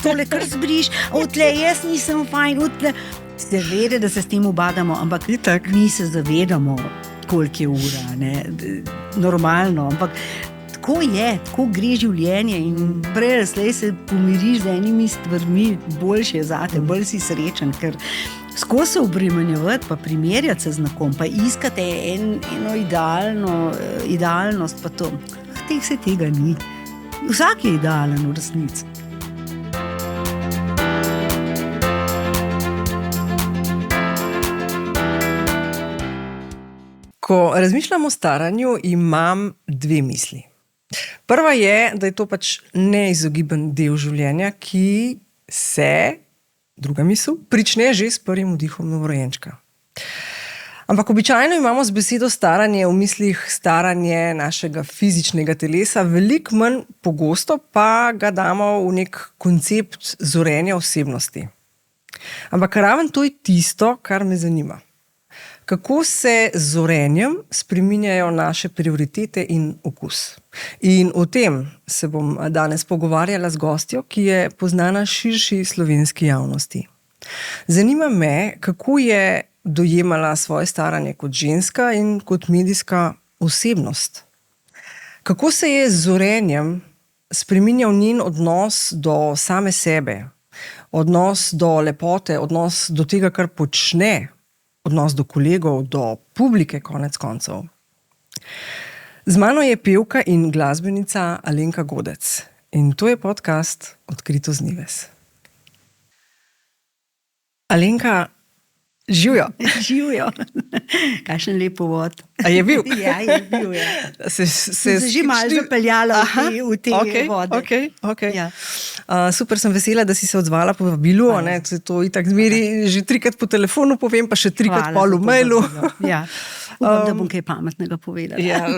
tole kar zbriš, odtle jaz nisem fajn, odtle. Seveda, da se s tem ubadamo, ampak mi se zavedamo, koliko je ura, ne? Normalno, ampak tako je, tako gre življenje in prej slej se pomiriš z enimi stvarmi, boljše je zate, bolj si srečen, ker skozi se obremenjevati, pa primerjati se z nekom, pa iskate eno idealnost, pa to, se tega ni. Vsak je idealen v resnici. Ko razmišljam o staranju, imam dve misli. Prva je, da je to pač neizogiben del življenja, ki se, druga misel, prične že s prvim vdihom novorojenčka. Ampak običajno imamo z besedo staranje v mislih staranje našega fizičnega telesa, veliko manj pogosto pa ga damo v nek koncept zorenja osebnosti. Ampak raven to je tisto, kar me zanima. Kako se z zorenjem spreminjajo naše prioritete in okus. In o tem se bom danes pogovarjala z gostjo, ki je poznana širši slovenski javnosti. Zanima me, kako je dojemala svoje staranje kot ženska in kot medijska osebnost. Kako se je z zorenjem spreminjal njen odnos do same sebe, odnos do lepote, odnos do tega, kar počne, odnos do kolegov, do publike konec koncev. Z mano je pevka in glasbenica Alenka Godec in to je podcast Odkrito z Nives. Alenka, živjo. Živjo. Kakšen lep uvod. A je bil? Ja, je bil, ja. Se že malo zapeljala v te vode. Okay. Ja. Super, sem vesela, da si se odzvala po vabilu. To itak zmeri že 3krat po telefonu povem, pa še 3krat pol v mailu. Ja. Upam, da bom kaj pametnega povedala. Ja,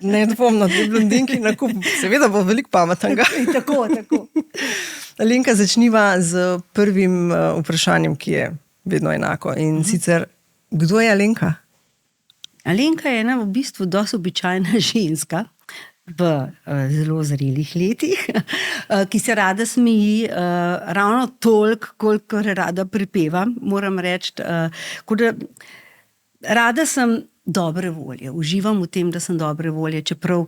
nedvomno, dve blondinki na kup. Seveda bo veliko pametnega. Tako. Alenka, začniva z prvim vprašanjem, ki je vedno enako. In sicer, kdo je Alenka? Alenka je ena v bistvu dosti običajna ženska v zelo zrelih letih, ki se rada smeji, ravno toliko, kolikor rada pripeva, moram reči. Rada sem dobre volje, uživam v tem, da sem dobre volje, čeprav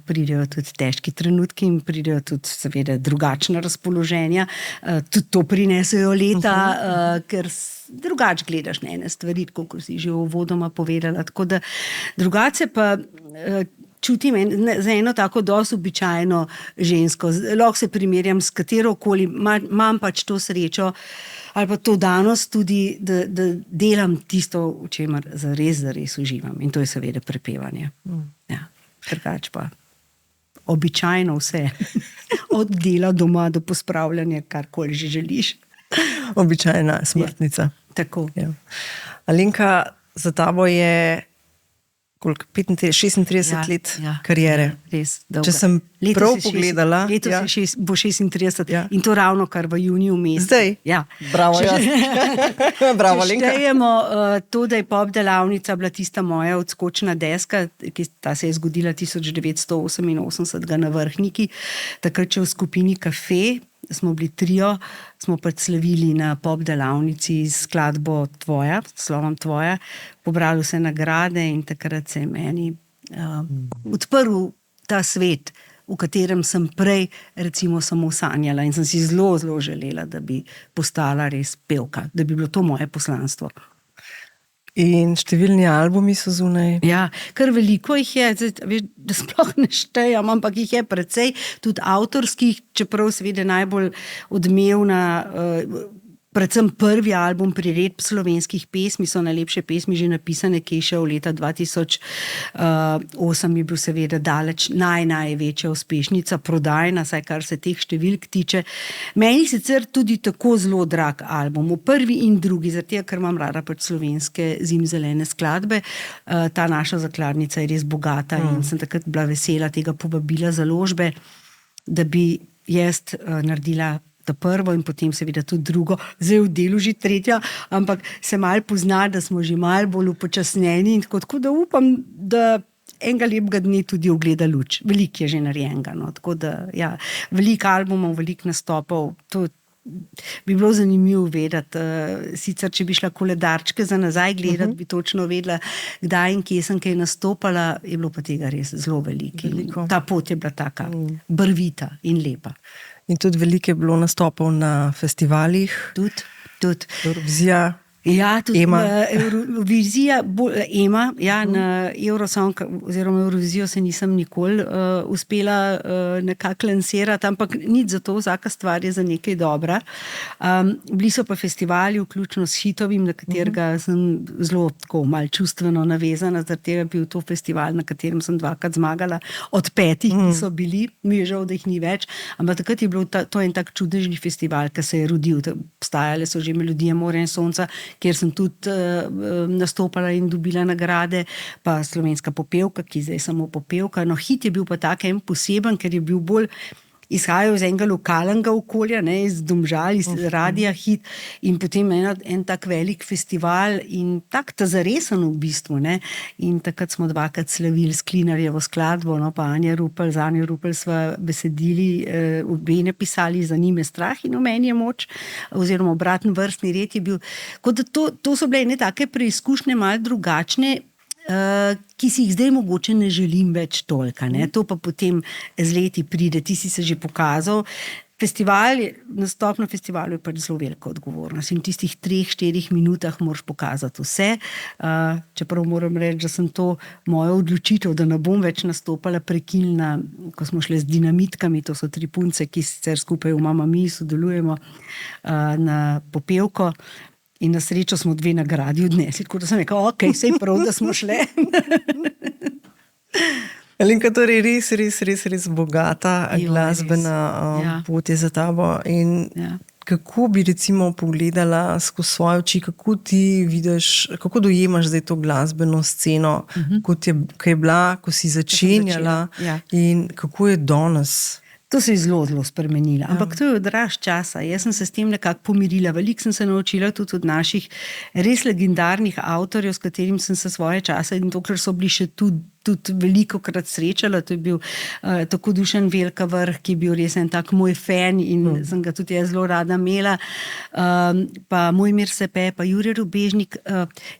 pridejo tudi težki trenutki in pridejo tudi seveda drugačna razpoloženja, tudi to prinesejo leta, ker drugače gledaš na ene stvari, kot si že uvodoma povedala, tako da drugače pa čutim za eno tako dosti običajno žensko, lahko se primerjam s katerokoli, imam pač to srečo, ali pa to danost tudi, da delam tisto, v čemer zares uživam. In to je seveda prepevanje. Ja, drugače pa običajno vse. Od dela doma do pospravljanja, karkoli že želiš. Običajna smrtnica. Ja, tako. Ja. Alenka, za tabo je 36 let kariere. Res, dolga. Če sem prav pogledala. Letos bo 36 in to ravno kar v juniju mesec. Zdaj? Ja. Bravo, Bravo, Alenka. Če štejemo to, da je pop delavnica bila tista moja odskočna deska, ki ta se je zgodila 1988 na Vrhniki, takrat, če v skupini Kafe, smo bili trio, smo slavili na pop delavnici s skladbo Tvoja, slovom Tvoja, pobrali vse nagrade in takrat se je meni odprl ta svet, v katerem sem prej recimo samo sanjala in sem si zelo želela, da bi postala res pevka, da bi bilo to moje poslanstvo. In številni albumi so zunaj. Ja, kar veliko jih je, veš, da sploh ne štejam, ampak jih je precej, tudi avtorskih, čeprav seveda najbolj odmevna, predvsem prvi album priredb slovenskih pesmi, so najlepše pesmi že napisane, ki je šel leta 2008, je bil seveda daleč največja uspešnica, prodajna, saj kar se teh številk tiče. Meni sicer tudi tako zelo drag album, prvi in drugi, zato ker imam rada pač slovenske zimzelene skladbe. Ta naša zakladnica je res bogata in sem takrat bila vesela tega povabila založbe, da bi jaz naredila ta prvo in potem seveda tudi drugo, zdaj v delu že tretja, ampak se malo pozna, da smo že malo bolj upočasnjeni in tako da upam, da enega lepega dne tudi ogleda luč. Veliko je že narejenega, no. Tako da, ja, veliko albumov, veliko nastopov, to bi bilo zanimivo vedeti. Sicer, če bi šla koledarčke za nazaj gledati, bi točno vedela, kdaj in kje sem kaj nastopala, je bilo pa tega res zelo veliko. Ta pot je bila taka barvita in lepa. In tudi veliko je bilo nastopov na festivalih. Tudi. Eurovizija. Ja, tudi Ema. Eurovizija, Ema, ja, na Eurosong oziroma Eurovizijo se nisem nikoli uspela nekako lansirati, ampak nič za to, vsaka stvar je za nekaj dobra. Bili so pa festivali, vključno s Hitovim, na katerega sem zelo tako malo čustveno navezana, zaradi tega bil to festival, na katerem sem 2krat zmagala od 5, ki so bili, mi je žal, da jih ni več, ampak takrat je bilo to en tak čudežni festival, ki se je rodil. Obstajale so že Melodije Morja in sonca, kjer sem tudi nastopala in dobila nagrade, pa Slovenska popevka, ki zdaj samo popevka. No, Hit je bil pa tak en poseben, ker je bil bolj izhajal iz enega lokalnega okolja, ne, iz Domžal, iz Radia Hit, in potem en tak velik festival in tak zaresen v bistvu, ne. In takrat smo 2krat slavili s Klinarjevo skladbo, no, pa Anja Rupel, z Anjo Rupel sva besedili, obene pisali, Za njim je strah in v meni je moč, oziroma obraten vrstni red je bil. Kot da to so bile ene take preizkušnje malo drugačne, ki si jih zdaj mogoče ne želim več toliko, ne. To pa potem z leti pride, ti si se že pokazal. Nastop na festivalu je pač zelo velika odgovornost in v tistih 3-4 minutah moraš pokazati vse. Čeprav moram reči, da sem to mojo odločitev, da ne bom več nastopala, prekinila, ko smo šli z Dinamitkami, to so 3 punce, ki sicer skupaj v Mama Mii sodelujemo na popevko. In na srečo smo 2 nagradi odnesli, tako da sem rekla, ok, sej prav, da smo šle. Alenka, torej res bogata glasbena pot je za tabo. In kako bi recimo pogledala skozi svoje oči, kako ti vidiš, kako dojemaš zdaj to glasbeno sceno, kot je bila, ko si začenjala in kako je danes? To se je zelo, zelo spremenila, ampak to je odraz časa. Jaz sem se s tem nekako pomirila. Veliko sem se naučila tudi od naših res legendarnih avtorjev, s katerim sem se svoje časa in dokler so bili še tudi velikokrat srečala. To je bil tako Dušan Velka Vrh, ki je bil res en tak moj fan in sem ga tudi jaz zelo rada imela. Pa Mojmir Sepe, pa Jure Rubežnik.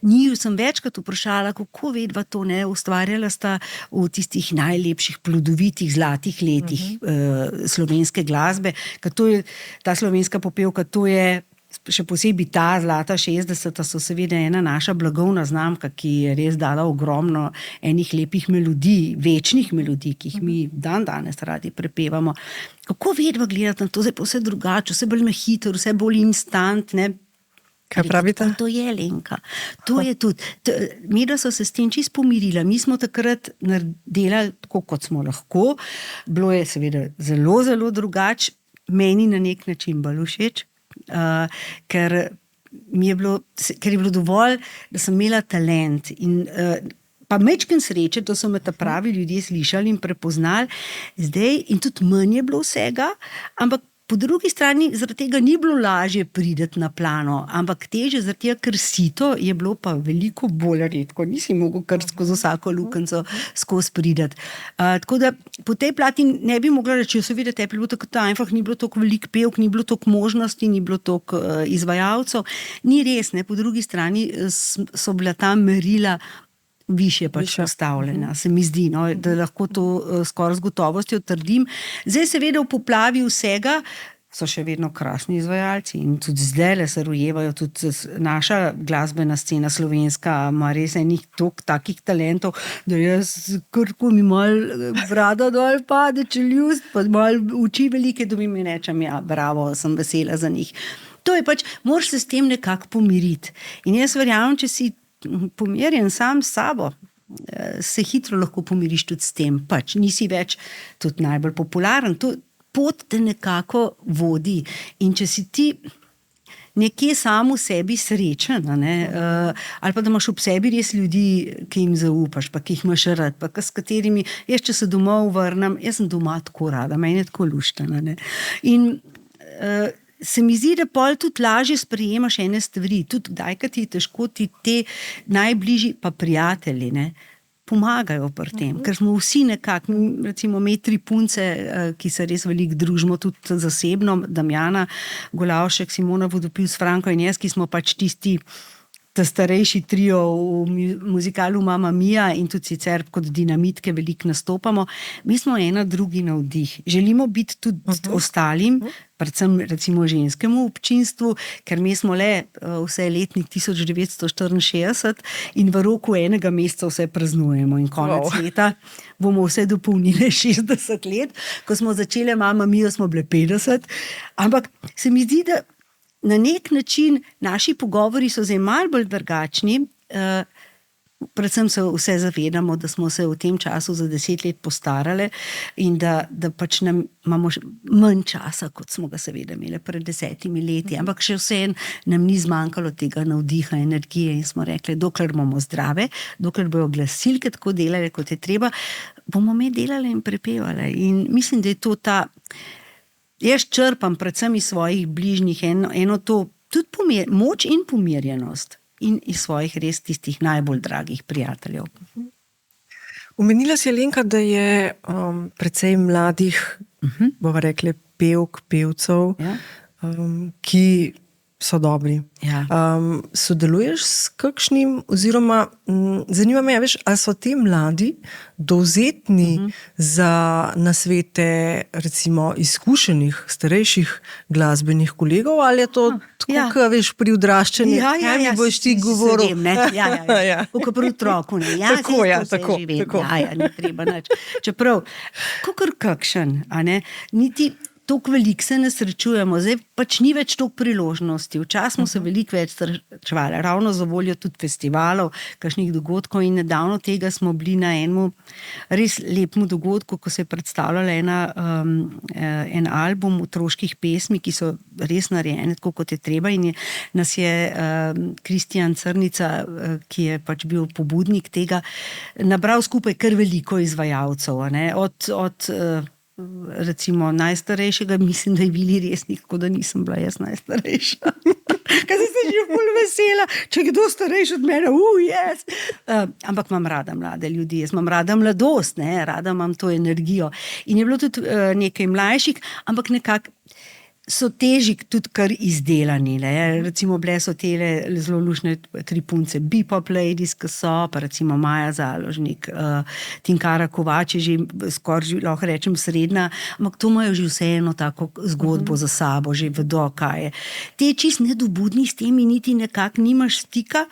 Njiju sem večkrat vprašala, kako vedva to, ne, ustvarjala sta v tistih najlepših, plodovitih, zlatih letih slovenske glasbe. Ker to je, ta slovenska popevka, to je še posebej ta zlata 60, so seveda ena naša blagovna znamka, ki je res dala ogromno enih lepih melodij, večnih melodij, ki jih mi danes radi prepevamo. Kako vedva gledati na to, zdaj pa vse drugače, vse bolj na hitro, vse bolj instant, ne? Kaj pravite? To je, Lenka. To je tudi. Midva so se s tem čisto pomirila. Mi smo takrat delali tako, kot smo lahko. Bilo je seveda zelo, zelo drugače. Meni na nek način bolj všeč, ker je bilo dovolj, da sem imela talent in pa mečken sreče, da so me ta pravi ljudje slišali in prepoznali. Zdaj, in tudi manj je bilo vsega, ampak po drugi strani zaradi tega ni bilo lažje priti na plano, ampak težje zaradi tega, ker sito je bilo pa veliko bolj redko. Nisi mogel kar skozi vsako lukenco skozi priti. Tako da po tej plati ne bi mogla reči, seveda tebi je bilo tako einfach, ni bilo toliko veliko pevk, ni bilo toliko možnosti, ni bilo toliko izvajalcev. Ni res, ne, po drugi strani so bila ta merila višje pač postavljena, se mi zdi, no, da lahko to skoraj z gotovostjo trdim. Zdaj seveda v poplavi vsega so še vedno krasni izvajalci in tudi zdaj se rojevajo, tudi naša glasbena scena slovenska ima res enih takih talentov, da jaz ko mi malo brada dol pade, čeljust, pa malo oči velike dobim in rečem, ja, bravo, sem vesela za njih. To je pač, moraš se s tem nekako pomiriti. In jaz verjamem, če si pomirjen sam s sabo, se hitro lahko pomiriš tudi s tem. Pač nisi več tudi najbolj popularen. To pot te nekako vodi. In če si ti nekje sam v sebi srečen, ne, ali pa da imaš ob sebi res ljudi, ki jim zaupaš, pa ki jih imaš rad, pa s katerimi, jaz če se domov vrnem, jaz sem doma tako rada, meni je tako luštena. Ne. In se mi zdi, da pol tudi lažje sprejemaš ene stvari, tudi kdaj, kad ti je težko, ti te najbližji pa prijatelji, ne, pomagajo pri tem, ker smo vsi nekako, recimo me 3 punce, ki se res veliko družimo, tudi zasebno, Damjana Golavšek, Simona Vodopivec, Franko in jaz, ki smo pač tisti ta starejši trio v muzikalu Mamma Mia in tudi sicer kot Dinamitke veliko nastopamo. Mi smo ena drugi navdih. Želimo biti tudi ostalim, predvsem recimo ženskemu občinstvu, ker mi smo le vse letnik 1964 in v roku enega meseca vse praznujemo in konec leta bomo vse dopolnili 60 let. Ko smo začeli Mamma Mia, smo bile 50, ampak se mi zdi, da na nek način naši pogovori so zdaj malo bolj drugačni, predvsem se vse zavedamo, da smo se v tem času za 10 let postarali in da pač imamo manj časa, kot smo ga seveda imeli pred 10 leti, ampak še vseeno nam ni zmanjkalo tega navdiha, energije in smo rekli, dokler bomo zdrave, dokler bojo glasilke tako delale, kot je treba, bomo mi delali in prepevali. In mislim, da je to ta... Jaz črpam predvsem iz svojih bližnjih eno to, tudi moč in pomirjenost in iz svojih res tistih najbolj dragih prijateljev. Omenila si, Alenka, da je precej mladih, bomo rekli, pevcev, ki so dobri. Ja. Sodeluješ s kakšnim, oziroma zanima me, veš, ali so ti mladi dovzetni za nasvete recimo izkušenih, starejših glasbenih kolegov, ali je to tako, kot veš, pri odraščanju, kaj mi boš ti govoril? Kot pri otroku. Tako. Ne treba nič. Čeprav, kakor kakšen, niti toliko veliko se ne srečujemo, zdaj pač ni več toliko priložnosti. Včasih smo se veliko več srečevali, ravno za voljo tudi festivalov, kakšnih dogodkov in nedavno tega smo bili na enem res lepem dogodku, ko se je predstavljala en album otroških pesmi, ki so res narejene tako, kot je treba in nas je Kristjan Crnica, ki je pač bil pobudnik tega, nabral skupaj kar veliko izvajalcev, od recimo najstarejšega, mislim, da je Vili Resnik, tako da nisem bila jaz najstarejša. Kaj se že bolj vesela, če je kdo starejši od mene, yes. Ampak imam rada mlade ljudi, jaz imam rada mladost, rada imam to energijo. In je bilo tudi nekaj mlajših, ampak nekako so teži tudi kar izdelani. Recimo bile so tele zelo lušne 3 punce Bebop Ladies, ki so, pa recimo Maja Založnik, Tinkara Kovač je že skoraj, lahko rečem, srednja, ampak to imajo že vseeno tako zgodbo za sabo, že vedo, kaj je. Te čist nedobudni s temi niti nekako nimaš stika,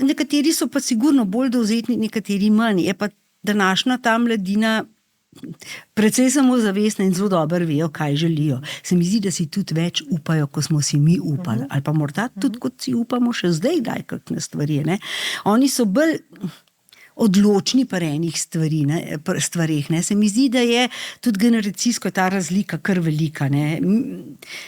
nekateri so pa sigurno bolj dovzetni, nekateri manj. Je pa današnja ta mladina precej samozavestna in zelo dobro vejo, kaj želijo. Se mi zdi, da si tudi več upajo, ko smo si mi upali. Ali pa morda tudi, kot si upamo še zdaj, daj kakšne stvari. Oni so bolj odločni pri enih stvarih. Se mi zdi, da je tudi generacijsko ta razlika kar velika.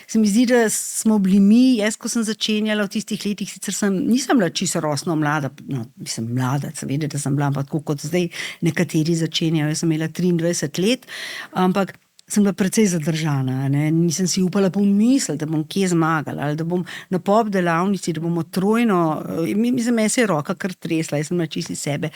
Se mi zdi, da smo bili mi, jaz, ko sem začenjala v tistih letih, sicer nisem bila čisto rosno mlada, mislim mlada, seveda, da sem bila, ampak tako kot zdaj nekateri začenjajo, jaz sem imela 23 let, ampak sem bila precej zadržana, nisem si upala pomisliti, da bom kje zmagala, ali da bom na pop delavnici, da bomo trojno, mislim, me se je roka kar tresla, jaz sem na čisti sebe.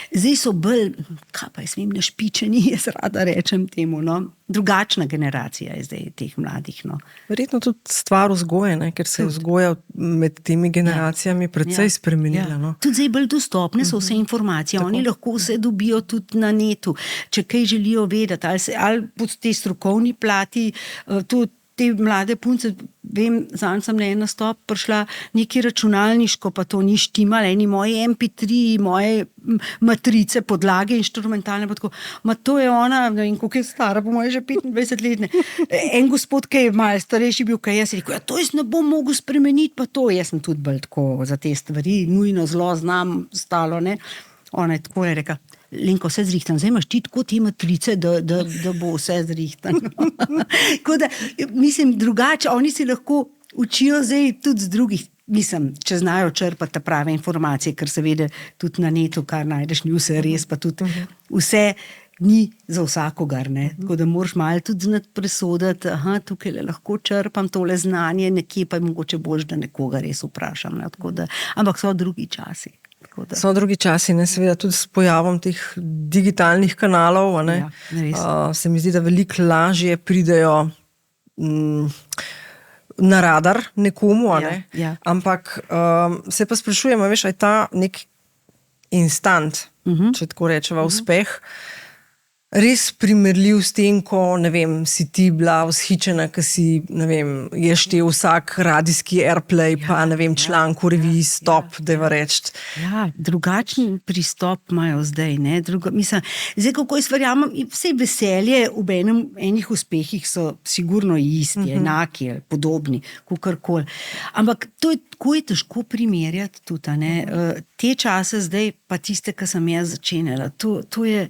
Zdaj so bolj, kaj pa jaz vem, našpičeni, jaz rada rečem temu, drugačna generacija je zdaj teh mladih. Verjetno tudi stvar vzgoje, ker se je vzgoja med temi generacijami precej spremenila. Tudi zdaj bolj dostopne so vse informacije, oni lahko vse dobijo tudi na netu, če kaj želijo vedeti, ali po tej strokovni plati, tudi te mlade punce, vem, zanj sem na en nastop prišla neki računalniško, pa to ni štimalo, eni moji MP3, moje matrice, podlage, inštrumentalne, pa tako, to je ona, ne vem, koliko je stara, po moje že 25 let, en gospod, ki je malo starejši bil, kaj jaz rekel, to jaz ne bom mogel spremeniti, pa to, jaz sem tudi bolj tako za te stvari, nujno zelo znam stalo, ona je tako je rekel, Lenko, vse zrihtan, zdaj imaš ti tako te matrice, da bo vse zrihtan. Tako da, mislim, drugače, oni si lahko učijo zdaj tudi z drugih, mislim, če znajo črpati ta prave informacije, ker seveda tudi na netu, kar najdeš, ni vse res, pa tudi vse ni za vsakogar, tako da moraš malo tudi znati presoditi, tukaj lahko črpam tole znanje, nekje pa je mogoče boljše, da nekoga res vprašam, ampak so drugi časi. So drugi časi, ne, seveda tudi s pojavom teh digitalnih kanalov, ne, se mi zdi, da veliko lažje pridejo na radar nekomu, ne. Ampak se pa sprašujem, veš, a je ta nek instant, če tako rečeva, uspeh, res primerljiv s tem, ko, ne vem, si ti bila vzhičena, ko si, ne vem, je štel vsak radijski airplay, pa ne vem, članek v reviji Stop, dajva reči. Ja, drugačen pristop imajo zdaj, ne, mislim, zdaj, kako jaz verjamem, vse veselje v enih uspehih so sigurno isti, enaki, podobni, kakorkoli. Ampak tako je težko primerjati tudi, ne, te čase zdaj, pa tiste, ki sem jaz začenjala, to je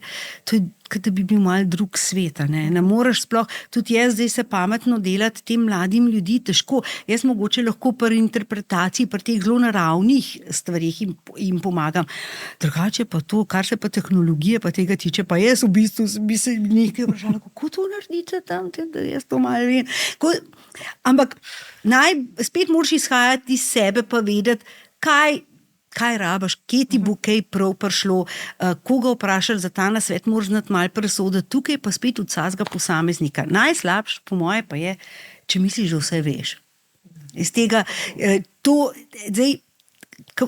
kot da bi bil malo drug svet, ne moreš sploh, tudi jaz zdaj se pametno delati tem mladim ljudi težko, jaz mogoče lahko pri interpretaciji, pri teh zelo naravnih stvarih jim pomagam, drugače pa to, kar se pa tehnologije pa tega tiče, pa jaz v bistvu bi se nekaj vprašala, kako to naredite tam, da jaz to malo vem, ampak spet moraš izhajati iz sebe pa vedeti, kaj rabaš, kje ti bo kaj prav prišlo, koga vprašaš za ta nasvet, moraš znati malo presoditi, tukaj pa spet od vsakega posameznika. Najslabše, po moje, pa je, če misliš, da vse veš. Iz tega, zdaj,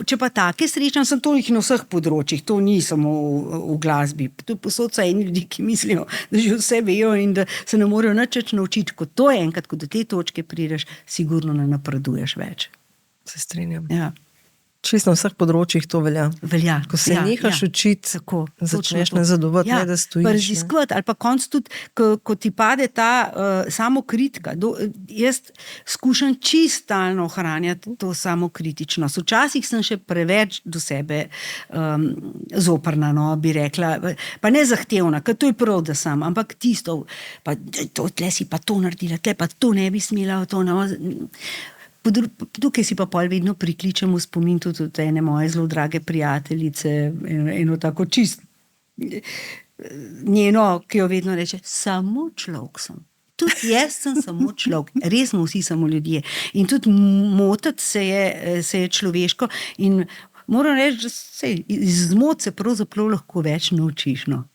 če pa take srečam, sem to jih na vseh področjih, to ni samo v glasbi, to posod so eni ljudi, ki mislijo, da že vse vejo in da se ne morejo nič naučiti, ko to je enkrat, ko do te točke prideš, sigurno ne napreduješ več. Se strinjam. Ja. Čisto na vseh področjih to velja. Ko se nehaš učiti, začneš nazadovati, ne da stojiš. Pa raziskovati, ali pa konc tudi, ko ti pade ta samokritika. Jaz skušam stalno ohranjati to samokritičnost. Včasih sem še preveč do sebe zoprna, bi rekla, pa ne zahtevna, ker to je prav, da sem, ampak tisto, pa tle si pa to naredila, tle pa to ne bi smela, to ne. Tukaj si pa pol vedno prikličem v spomin tudi od ene moje zelo drage prijateljice, eno tako čist njeno, ki jo vedno reče, samo človek sem. Tudi jaz sem samo človek, res smo vsi samo ljudje. In tudi motiti se je človeško in moram reči, da iz zmot se pravzaprav lahko več naučiš, no.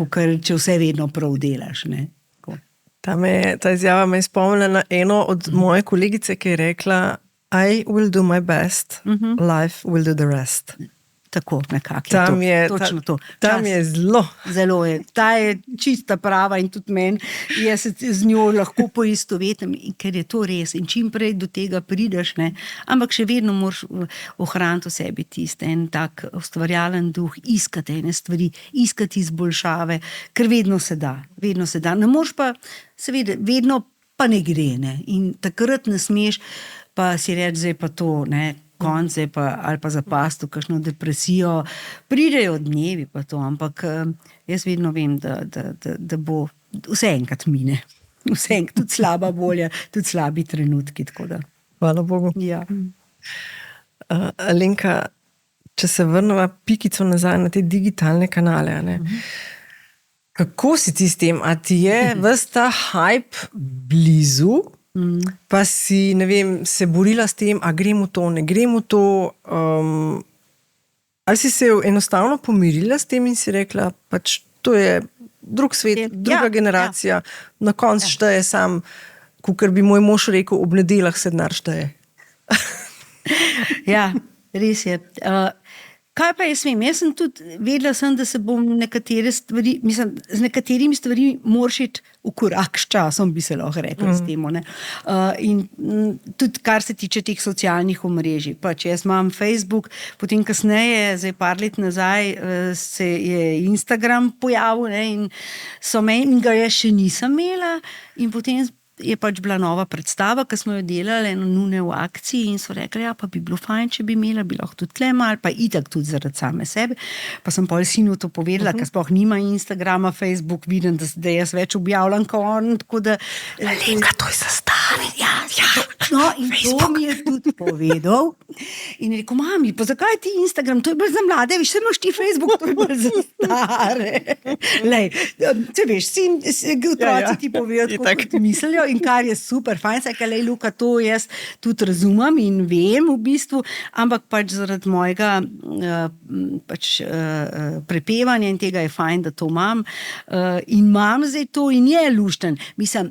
Ker če vse vedno prav delaš, ne. Ta izjava me je spomnila na eno od moje kolegice, ki je rekla, I will do my best, life will do the rest. Tako nekako je to, točno to. Tam je zelo je. Ta je čista prava in tudi meni, jaz se z njo lahko poistovetim, ker je to res in čim prej do tega prideš, ne, ampak še vedno moraš ohraniti v sebi tiste en tak ustvarjalen duh, iskati ene stvari, iskati izboljšave, ker vedno se da. Ne moreš pa, seveda, vedno pa ne gre, ne, in takrat ne smeš pa si reči, zdaj pa to, ne, konce ali pa zapasti v kakšno depresijo, pridejo dnevi pa to, ampak jaz vedno vem, da bo vse enkrat mine. Vse enkrat, tudi slaba volja, tudi slabi trenutki, tako da. Hvala Bogu. Ja. Alenka, če se vrneva pikico nazaj na te digitalne kanale, ne? Kako si ti s tem? A ti je ves ta hype blizu? Pa si, ne vem, se borila s tem, a gremo to, ne gremo to, ali si se enostavno pomirila s tem in si rekla, pač to je drug svet, druga generacija, na koncu šteje sam, kakor bi moj mož rekel, ob nedeljah se denar šteje. Ja, res je. Kaj pa jaz vem, jaz sem tudi vedela sem, da se bom nekatere stvari, mislim, z nekaterimi stvari moraš iti v korak s časom, bi se lahko rekla s temo, ne. In tudi kar se tiče teh socialnih omrežij, pač jaz imam Facebook, potem kasneje, zdaj par let nazaj, se je Instagram pojavil, ne, in ga jaz še nisem imela in potem je pač bila nova predstava, ki smo jo delali, eno nune v akciji in so rekli, ja, pa bi bilo fajn, če bi imela, bi lahko tudi tle malo, pa itak tudi zaradi same sebe. Pa sem pol sinu to povedala, ker sploh nima Instagrama, Facebook, vidim, da jaz več objavljam kot on, tako da... Alenka, to je za stare, ja. No, in Facebook. To mi je tudi povedal, In je rekel, mami, pa zakaj ti Instagram, to je bolj za mlade, veš, imaš ti Facebook, to je bolj za stare. Lej, če veš, otroci ti povejo, tako kot mislijo in kar je super, fajn se, kaj lej, Luka, to jaz tudi razumem in vem v bistvu, ampak pač zaradi mojega prepevanja in tega je fajn, da to imam in imam zdaj to in je lušten. Mislim,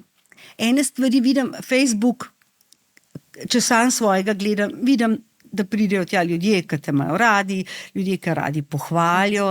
ene stvari vidim, Facebook, če sam svojega gledam, vidim, da pridejo tja ljudje, ki te imajo radi, ljudje, ki radi pohvalijo,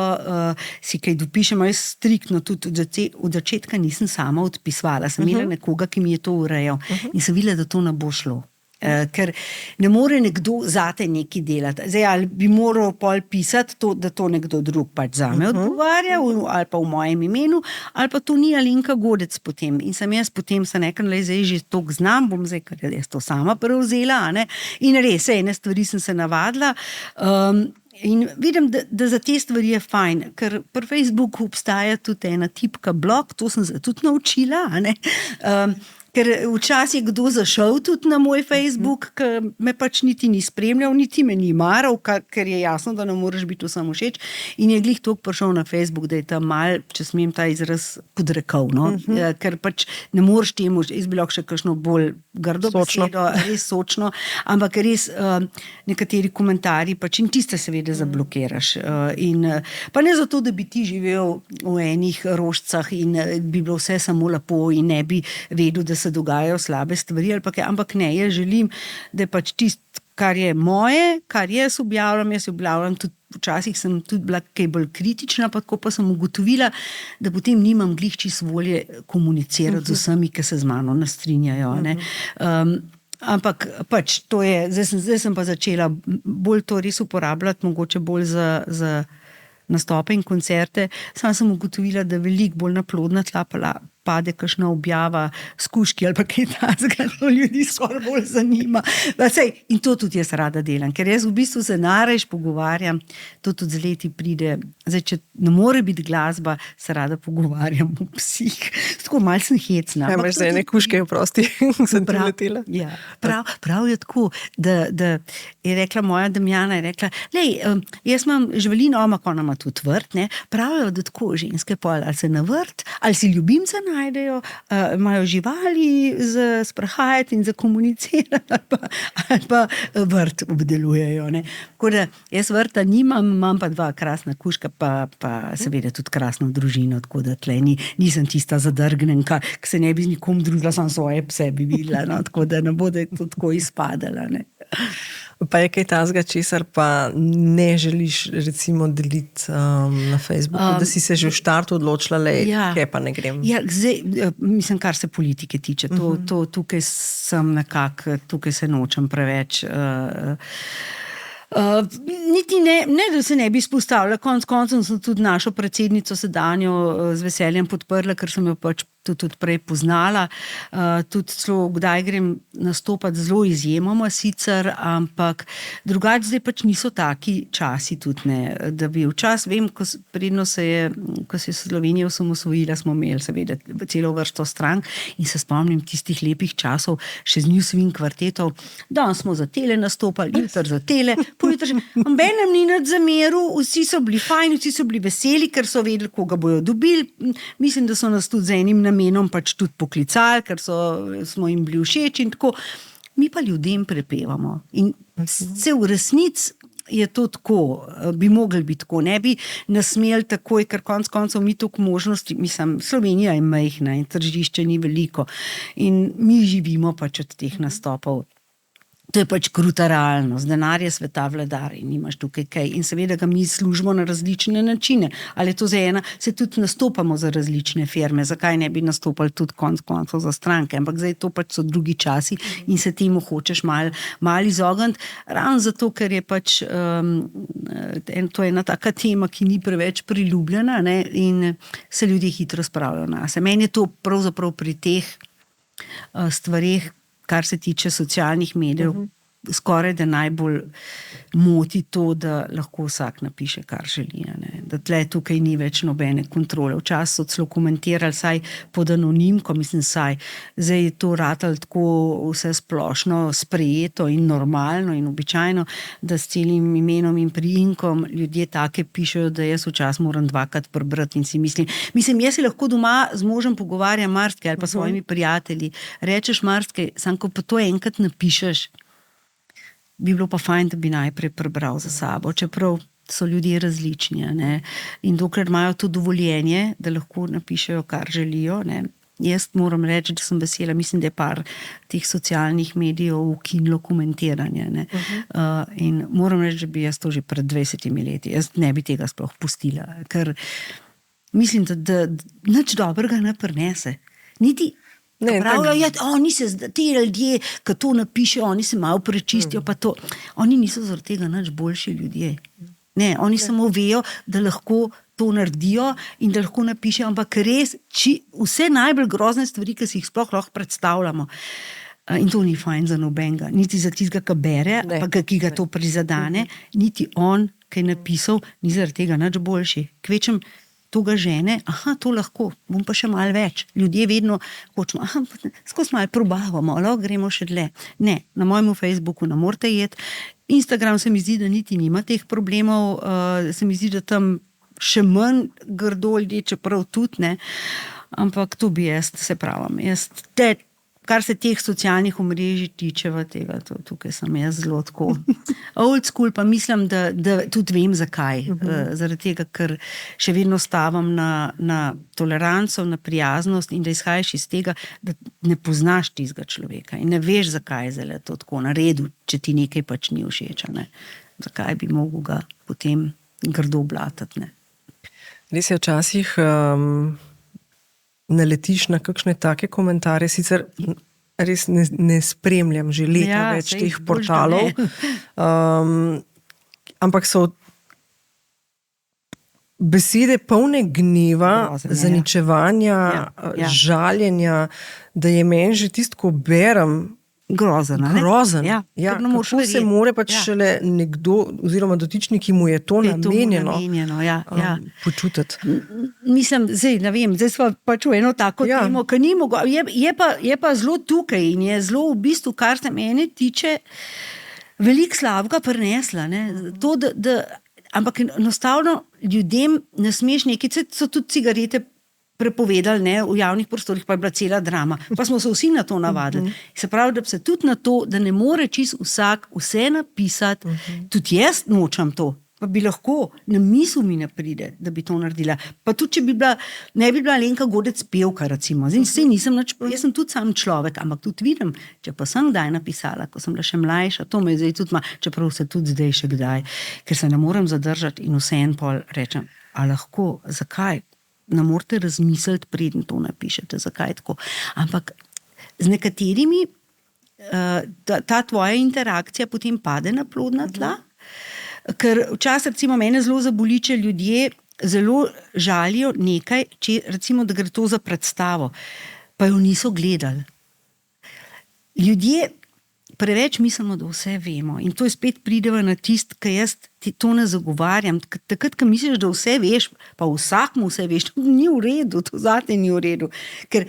si kaj dopišemo. Jaz striktno tudi od začetka nisem sama odpisovala, sem imela nekoga, ki mi je to urejal in sem videla, da to ne bo šlo. Ker ne more nekdo zate nekaj delati. Zdaj, ali bi moral pol pisati, da to nekdo drug pač zame odgovarja, ali pa v mojem imenu, ali pa to ni Alenka Godec potem. In sem jaz potem se nekaj, zdaj že toliko znam, bom zdaj, ker jaz to sama prevzela, ne? In res, ene stvari sem se navadila. In vidim, da za te stvari je fajn, ker pri Facebooku obstaja tudi ena tipka blog, to sem se tudi naučila, ne? Ker včasih je kdo zašel tudi na moj Facebook, ki me pač niti ni spremljal, niti me ni maral, ker je jasno, da ne moreš biti vsem všeč. In je glih toliko prišel na Facebook, da je tam mal, če smem ta izraz, podrekal. No? Ker pač ne moreš temu, jaz bi lahko še kakšno bolj grdo besedo, res sočno, ampak res nekateri komentarji pač in tiste seveda zablokiraš. In pa ne zato, da bi ti živel v enih rožcah in bi bilo vse samo lepo in ne bi vedel, da se dogajajo slabe stvari, ampak ne, jaz želim, da je pač tisto, kar je moje, kar jaz objavljam tudi, včasih sem tudi bila kaj bolj kritična, pa tako pa sem ugotovila, da potem nimam glih čisto volje komunicirati z vsemi, ki se z mano ne strinjajo. Ne? Ampak pač to je, zdaj sem pa začela bolj to res uporabljati, mogoče bolj za nastope in koncerte, sama sem ugotovila, da veliko bolj na plodna tla pade kakšna objava s kužki ali pa kaj takega, to ljudi skoraj bolj zanima. In to tudi jaz rada delam, ker jaz v bistvu se narejš pogovarjam, to tudi z leti pride. Zdaj, če ne more biti glasba, se rada pogovarjam o psih. Tako malo sem hecna. Imaš za ene kužke, prosti, sem preletela. Ja, prav je tako, da je rekla moja Damjana, je rekla, lej, jaz imam žvelino, ona ima tudi vrt, ne, pravijo, da tako ženske pol, ali se na vrt, ali si ljubimce najdejo, imajo živali za sprehajati in za komunicirati, ali pa vrt obdelujejo. Ne. Tako da jaz vrta nimam, imam pa 2 krasna kužka, pa seveda tudi krasno družino, tako da tle nisem tista zadrgnenka, ki se ne bi z nikom družila, sam svoje pse bi videla, no, tako da ne bo, da je to tako izpadala. Ne. Pa je kaj tazga, česar pa ne želiš recimo deliti na Facebooku, da si se že v štartu odločila, kaj pa ne grem? Ja, zdaj, mislim, kar se politike tiče, tukaj sem nekako, tukaj se nočem preveč... niti ne, da se ne bi spostavila, konec koncev sem tudi našo predsednico sedanjo z veseljem podprla, ker sem jo pač tudi prej poznala, tudi celo kdaj grem nastopati, zelo izjemoma sicer, ampak drugače zdaj pač niso taki časi tudi ne, da bi včasih, vem, ko se je Slovenija osamosvojila, smo imeli seveda celo vrsto strank in se spomnim tistih lepih časov, še z New Swing kvartetov, danes smo za tele nastopali, jutri za tele, pojutrišnjem, nobenem ni nič zameril, vsi so bili fajn, vsi so bili veseli, ker so vedeli, koga bojo dobili, mislim, da so nas tudi z enim namenom pač tudi poklicali, ker smo jim bili všeč in tako. Mi pa ljudem prepevamo. In se v resnici je to tako, bi mogli biti tako, ne bi nasmeli takoj, ker konec koncev mi toliko možnosti, mislim, Slovenija je majhna in tržišče ni veliko in mi živimo pač od teh nastopov. To je pač kruta realnost, denar je sveta vladar in nimaš tukaj kaj. In seveda ga mi služimo na različne načine. Ali je to za se tudi nastopamo za različne firme, zakaj ne bi nastopali tudi konec koncev za stranke, ampak zdaj to pač so drugi časi in se temu hočeš malo izogniti. Ravno zato, ker je pač to je ena taka tema, ki ni preveč priljubljena, ne, in se ljudje hitro spravljajo na se. Meni je to pravzaprav pri teh stvareh, kar se tiče socialnih medijev, skoraj da najbolj moti to, da lahko vsak napiše, kar želi. Da tukaj ni več nobene kontrole. Včasih so celo komentirali, saj pod anonimko, zdaj je to ratalo tako vse splošno sprejeto in normalno in običajno, da s celim imenom in priimkom ljudje take pišejo, da jaz včasih moram dvakrat prebrati in si mislim, jaz si lahko doma z možem pogovarjam marsikaj ali pa s svojimi prijatelji, rečeš marsikaj, samo ko pa to enkrat napišeš, bi bilo pa fajn, da bi najprej prebral za sabo, čeprav so ljudje različni. Ne? In dokler imajo to dovoljenje, da lahko napišejo, kar želijo. Ne? Jaz moram reči, da sem vesela, mislim, da je par teh socialnih medijev ukinilo komentiranje. Ne? In moram reči, da bi jaz to že pred 20 leti, jaz ne bi tega sploh pustila, ker mislim, da nič dobrega ne prinese. Niti pravijo, ti ljudje, ki to napišejo, oni se malo prečistijo, pa to. Oni niso zaradi tega nič boljši ljudje. Ne, oni samo vejo, da lahko to naredijo in da lahko napišejo, ampak res, vse najbolj grozne stvari, ki si jih sploh lahko predstavljamo. In to ni fajn za nobenega, niti za tistega, ki bere, pa ki ga to prizadane, niti on, ki je napisal, ni zaradi tega nič boljši. Kvečem, to ga žene, to lahko, bom pa še malo več. Ljudje vedno hočemo, skozi malo probavamo, gremo še dlje. Ne, na mojemu Facebooku ne morete jeti. Instagram se mi zdi, da niti nima teh problemov, se mi zdi, da tam še manj grdo ljudje, čeprav tudi ne. Ampak to bi jaz, se pravim, kar se teh socialnih omrežij tiče, tukaj sem jaz zelo tako old school, pa mislim, da tudi vem zakaj. Zaradi tega, ker še vedno stavam na toleranco, na prijaznost in da izhajaš iz tega, da ne poznaš tistega človeka in ne veš, zakaj je zdaj to tako naredil, če ti nekaj pač ni všeč. Zakaj bi mogel ga potem grdo blatati. Res je, včasih naletiš na kakšne take komentarje, sicer res ne spremljam že leta več teh portalov, ampak so besede polne gneva, zaničevanja, žaljenja, da je meni že tisto, ko berem, grozen. Kako se more pač šele nekdo, oziroma dotični, ki mu je to namenjeno, počutiti. Mislim, zdaj smo pač v eno tako temo, ki ni mogo, je pa zelo tukaj in je zelo v bistvu, kar se mene tiče, veliko slabega prinesla. Ampak enostavno ljudem ne smeš nekaj, so tudi cigarete prepovedali, v javnih prostorih, pa je bila cela drama. Pa smo se vsi na to navadili. Se pravi, da se tudi na to, da ne more čisto vsak vse napisati, tudi jaz nočem to, pa bi lahko, na misel mi ne pride, da bi to naredila. Pa tudi, če ne bi bila Alenka Godec pevka, recimo. Jaz sem tudi sam človek, ampak tudi vidim, če pa sem kdaj napisala, ko sem bila še mlajša, to me zdaj tudi čeprav se tudi zdaj še kdaj, ker se ne morem zadržati in vse en pol rečem, a lahko, zakaj? Ne morate razmisliti, preden to napišete, zakaj tako. Ampak z nekaterimi ta tvoja interakcija potem pade na plodna tla, ker včasih recimo mene zelo zaboli, če ljudje zelo žalijo nekaj, recimo, da gre to za predstavo, pa jo niso gledali. Ljudje preveč mislimo, da vse vemo in to je spet prideva na tist, ki jaz to ne zagovarjam. Takrat, ko misliš, da vse veš, pa vsakmu vse veš, to ni v redu, to zate ni v redu, ker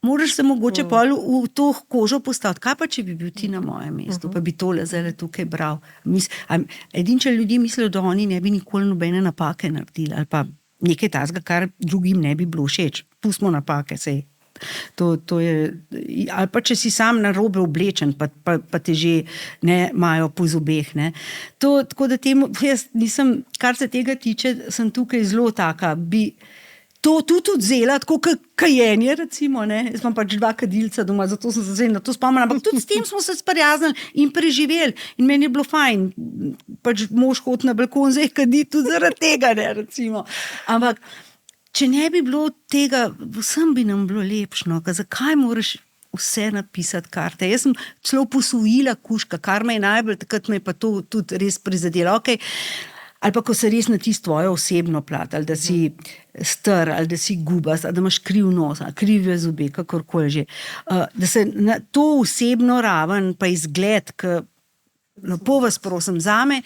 moraš se mogoče pol v to kožo postaviti. Kaj pa, če bi bil ti na mojem mestu, pa bi tole zdaj tukaj bral? Če ljudje mislijo, da oni ne bi nikoli nobene napake naredili ali pa nekaj tazga, kar drugim ne bi bilo všeč. Pustimo napake, sej. To je, ali pa če si sam narobe oblečen, pa te že ne imajo po zobeh. Tako da jaz nisem, kar se tega tiče, sem tukaj zelo taka, bi to tudi odzela, tako kajenje, recimo. Jaz imam pač 2 kadilca doma, zato sem se na to spomnila, ampak tudi s tem smo se sprijaznili in preživeli in meni je bilo fajn, pač mož hodi na balkon, zdaj kadi tudi zaradi tega, recimo. Ampak če ne bi bilo tega, vsem bi nam bilo lepšno, zakaj moraš vse napisati karte? Jaz sem celo posvojila kužka, kar me je najbolj, takrat me je pa to tudi res prizadelo. Ali pa ko se res na tisto tvojo osebno plat, ali da si star, ali da si gubast, ali da imaš kriv nos, ali krive zobe, kakorkoli že. Da se na to osebno raven, pa izgled, Lepo vas prosim, zame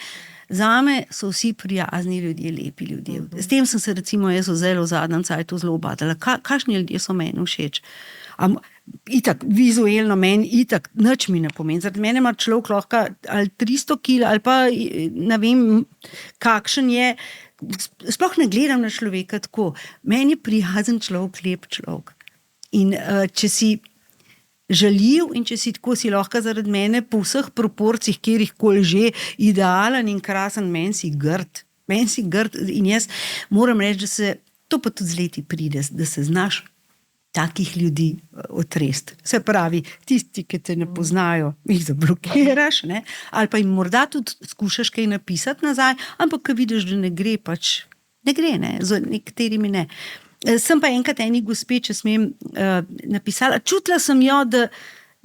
so vsi prijazni ljudje, lepi ljudje. S tem sem se recimo jaz v zadnjem cajtu zelo obadala. Kakšni ljudje so meni všeč? Itak, vizualno meni itak nič mi ne pomeni. Zaradi mene ima človek lahko ali 300 kil ali pa ne vem, kakšen je. Sploh ne gledam na človeka tako. Meni je prijazen človek, lep človek. In če si žaljiv in če si tako, si lahko zaradi mene po vseh proporcijah, kjerkoli že, idealen in krasen, meni si grd. In jaz moram reči, da se, to pa tudi z leti pride, da se znaš takih ljudi otresti. Se pravi, tisti, ki te ne poznajo, jih zablokiraš, ne? Ali pa jim morda tudi skušaš kaj napisati nazaj, ampak ko vidiš, da ne gre, pač ne gre, ne? Z nekaterimi ne. Sem pa enkrat eni gospe, če smem, napisala, čutila sem jo, da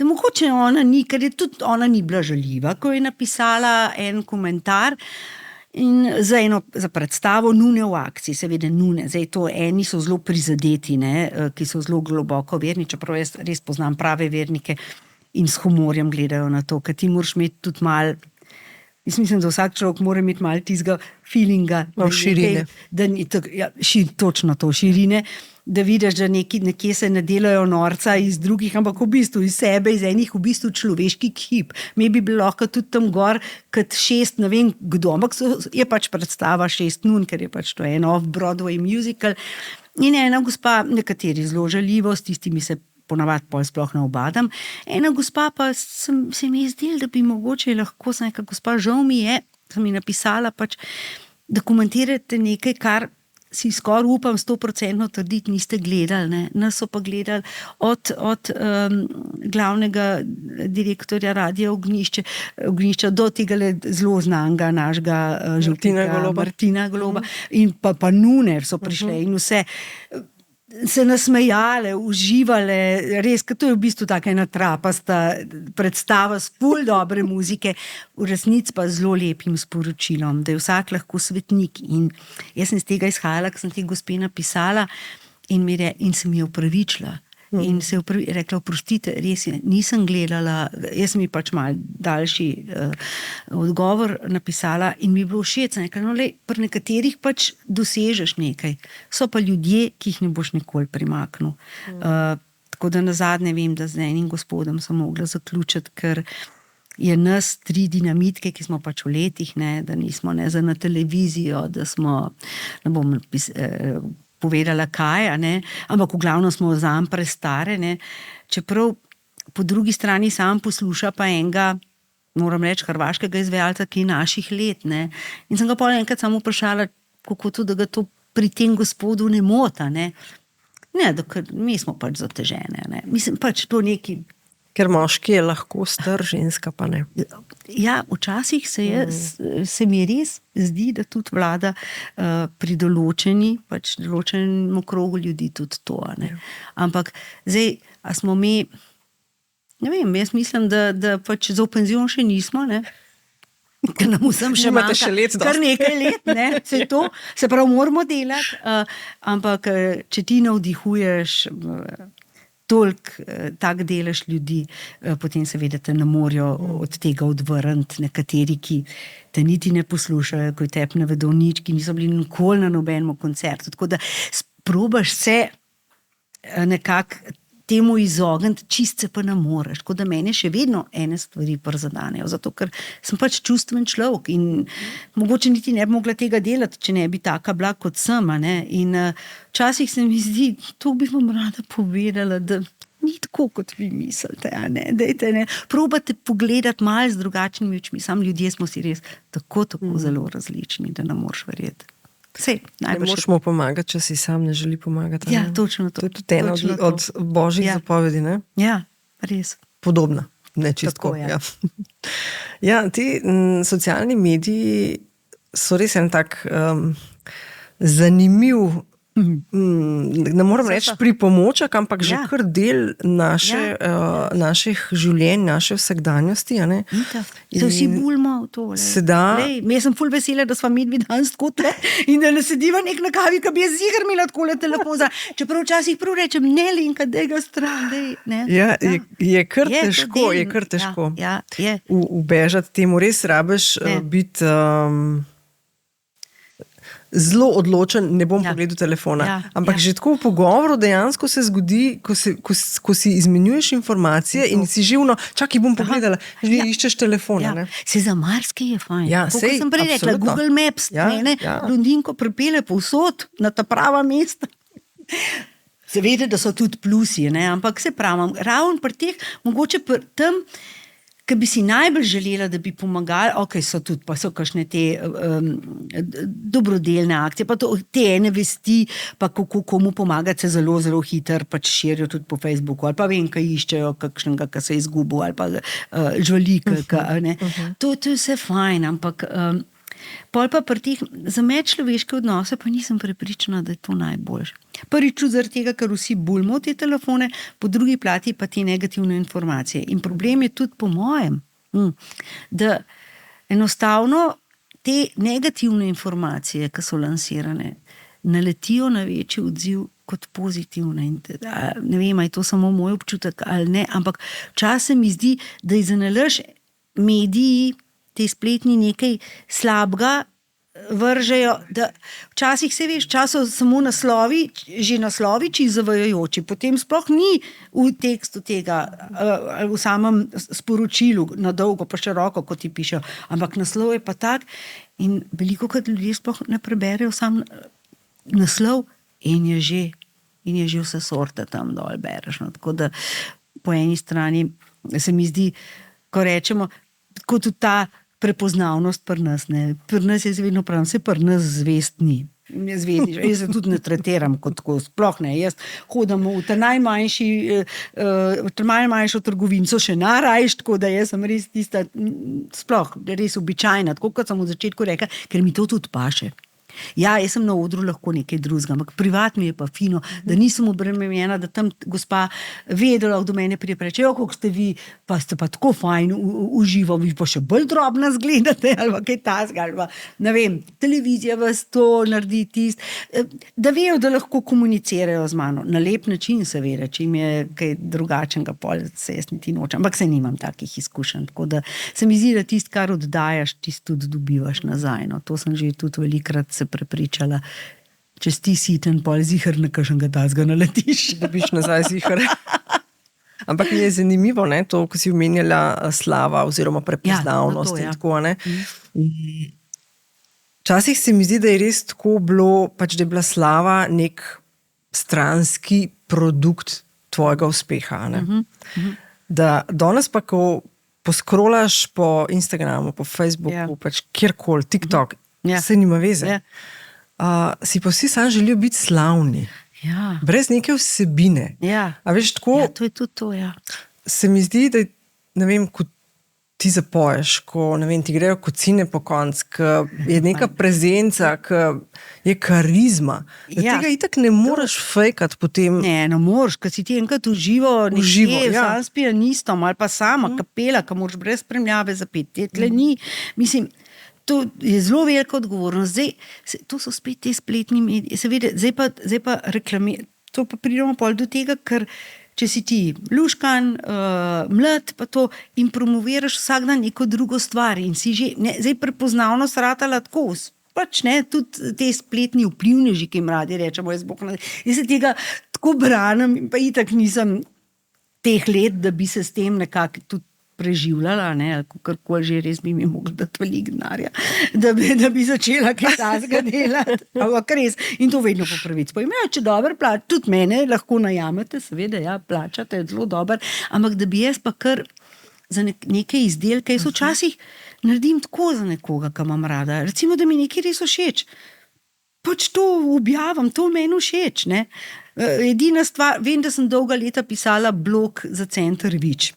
mogoče ona ni, ker je tudi ona ni bila žaljiva, ko je napisala en komentar in za predstavo Nune v akciji, seveda Nune, zdaj to eni so zelo prizadeti, ne, ki so zelo globoko verni, čeprav jaz res poznam prave vernike in s humorjem gledajo na to, ker ti moraš imeti tudi malo. Jaz mislim, da vsak človek mora imeti malo tistega feelinga. Širine. Točno to, širine, da vidiš, da nekje se ne delajo norca iz drugih, ampak v bistvu iz sebe, iz enih v bistvu človeških hip. Mi bi bilo lahko tudi tam gor, kot 6, ne vem kdo, ampak je pač predstava 6 nun, ker je pač to en off-Broadway musical. In ena gospa, nekateri zelo žaljivo, s tistimi se ponavadi pol sploh ne obadam. Ena gospa pa se mi je zdela, da bi mogoče lahko, sem neka gospa, žal mi je, sem mi napisala pač, da komentirate nekaj, kar si skoraj upam 100% trditi, niste gledali, ne. Nas so pa gledali od glavnega direktorja Radia Ognjišča do tega zelo znanega našega Martina Goloba in pa Nune so prišle in vse se nasmejale, uživale, res, ker to je v bistvu taka ena trapasta predstava s ful dobre muzike, v resnici pa zelo lepim sporočilom, da je vsak lahko svetnik. In jaz sem z tega izhajala, ko sem te gospe napisala in sem jo opravičila. In se je rekla, oprostite, res nisem gledala, jaz sem mi pač malo daljši odgovor napisala in mi je bilo všeč, pri nekaterih pač dosežeš nekaj. So pa ljudje, ki jih ne boš nikoli primaknil. Tako da nazadnje vem, da z enim gospodom sem mogla zaključiti, ker je nas 3 dinamitke, ki smo pač v letih, ne, da nismo ne za na televizijo, da smo, ne bom povedala kaj, ne? Ampak v glavnem smo zanj prestare, ne? Čeprav po drugi strani sam posluša pa enega, moram reči, hrvaškega izvajalca, ki je naših let, ne? In sem ga pol enkrat samo vprašala, kako to, da ga to pri tem gospodu ne mota, ne? Ne, dokler mi smo pač zatežene, ne? Mislim, pač to neki. Ker moški je lahko star, ženska pa ne. Ja, včasih se mi res zdi, da tudi vlada pri določenem krogu ljudi tudi to. Ne? Ampak zdaj, a smo mi, ne vem, jaz mislim, da pač za v penzion še nismo, ne? Ker nam vsem še manjka kar nekaj let, ne? Se pravi, moramo delati, ampak če ti navdihuješ toliko tak delež ljudi, potem seveda te ne morajo od tega odvrniti nekateri, ki te niti ne poslušajo, ko te ne vedo nič, ki niso bili nikoli na nobenem koncertu. Tako da probaš se nekako temu izogniti, čist se pa ne moreš. Tako da mene še vedno ene stvari prizadanejo, zato ker sem pač čustven človek in mogoče niti ne bi mogla tega delati, če ne bi taka bila kot sem, ne? In včasih se mi zdi, to bi vam rada povedala, da ni tako, kot vi mislite, ne? Dajte, ne? Probate pogledati malo z drugačnimi očmi, sam ljudje smo si res tako zelo različni, da ne moreš verjeti. Ne moraš mu pomagati, če si sam ne želi pomagati. Ja, točno to. To je tudi ena od božjih zapovedi, ne? Ja, res. Podobna, ne čisto. Ja, ti socialni mediji so res en tak zanimiv ne morem reči pripomoček, ampak že kar del naših življenj, naše vsakdanjosti. A ne? Se vsi bulimo v to. Jaz sem ful vesela, da smo mi danes tako tle in da ne sediva nek na kavi, ki bi jaz ziher imela takole telefon. Čeprav včasih prav rečem, ne, Linka, daj ga stran. Je kar težko. Ubežati temu, res rabiš biti zelo odločen, ne bom pogledal telefona. Ampak že tako v pogovoru dejansko se zgodi, ko si izmenjuješ informacije in si živno, čakaj, bom pogledala, že iščeš telefona. Se za marsikaj je fajn. Kot sem prej rekla, Google Maps, Londinko pripelje povsod na ta prava mesta. Seveda, da so tudi plusi, ampak se pravim, ravno pri teh, mogoče pri tem, ki bi si najbolj želela, da bi pomagali, so tudi, pa so kakšne te dobrodelne akcije, pa te ene vesti, pa kako komu pomagati, se zelo, zelo hitro pač širijo tudi po Facebooku, ali pa vem, kaj iščejo kakšnega, ki se je izgubil, ali pa žvalika. To je vse fajn, ampak pol pa pri teh za medčloveške odnose pa nisem prepričana, da je to najboljše. Prvič zaradi tega, ker vsi bulimo te telefone, po drugi plati pa te negativne informacije. In problem je tudi po mojem, da enostavno te negativne informacije, ki so lansirane, naletijo na večji odziv kot pozitivne. Ne vem, je to samo moj občutek ali ne, ampak včasih mi zdi, da je zanalaž mediji, te spletni nekaj slabega vržejo, da včasih se veš, časov samo naslovi, čisto zavajajoči, potem sploh ni v tekstu tega, v samem sporočilu, na dolgo pa široko, kot ti pišejo, ampak naslov je pa tak in veliko krat ljudje sploh ne preberejo sam naslov in je že vse sorte tam dol bereš. Tako da po eni strani se mi zdi, ko rečemo, kot tudi ta prepoznavnost pri nas. Pri nas je vedno pravim, se pri nas zvest ni. Jaz se tudi ne tretiram kot tako, sploh ne. Jaz hodim v najmanjšo trgovinico še narajš, tako da jaz sem res tista, sploh res običajna, tako kot sem v začetku rekla, ker mi to tudi paše. Ja, jaz sem na odru lahko nekaj drugega, ampak privat mi je pa fino, da nisem obremenjena, da tam gospa vedela, do mene prije preče, kako ste vi, pa ste pa tako fajn uživo, vi pa še bolj drobno zgledate, ali pa kaj tasga, ali pa, ne vem, televizija vas to naredi tist, da vejo, da lahko komunicirajo z mano, na lep način seveda, če jim je kaj drugačnega, pol se jaz niti nočem, ampak se nimam takih izkušenj, tako da se mi zdi, da tist, kar oddajaš, tist tudi dobivaš nazaj, no, to sem že tudi velikrat se prepričala, če si siten, pol ziher na kakšnega tasga naletiš. Dobiš nazaj ziher. Ampak mi je zanimivo, to, ko si omenjala slava oziroma prepoznavnost in tako, ne. Včasih se mi zdi, da je res tako bilo, pač da je bila slava nek stranski produkt tvojega uspeha, ne. Da danes pa, ko poskrolaš po Instagramu, po Facebooku, pač kjerkoli, TikTok, se nima veze. Si pa vsi sam želijo biti slavni. Brez neke vsebine. A veš, tako, to je tudi to, se mi zdi, da ne vem, ko ti zapoješ, ko ne vem, ti grejo kocine po konc, ko je neka prezenca, ko je karizma. Da tega itak ne moreš fejkati potem. Ne moreš, ko si ti enkrat uživo nekje, sam s pianistom ali pa sama kapela, ko moraš brez spremljave zapeti. Tle ni, mislim, to je zelo velika odgovornost. Zdaj, to so spet te spletni mediji. Seveda, zdaj pa to pa pridemo pol do tega, ker če si ti luškan, mlad, pa to in promoviraš vsak dan neko drugo stvar in si že, zdaj prepoznavnost ratala tako, pač tudi te spletni vplivneži, ki jim radi rečemo, jaz se tega tako branim in pa itak nisem teh let, da bi se s tem nekako tudi preživljala, ali kakorkoli že res bi mi mogli dati veliko denarja, da bi začela kaj tasga delati. Ampak res, in to vedno po pravici. Če dobro plačate, tudi mene lahko najamete, seveda, plačate, je zelo dobro, ampak da bi jaz pa kar za neke izdelke, jaz včasih naredim tako za nekoga, ki imam rada. Recimo, da mi nekaj res všeč. Pač to objavim, to meni všeč. Edina stvar, vem, da sem dolga leta pisala blog za Center Vič.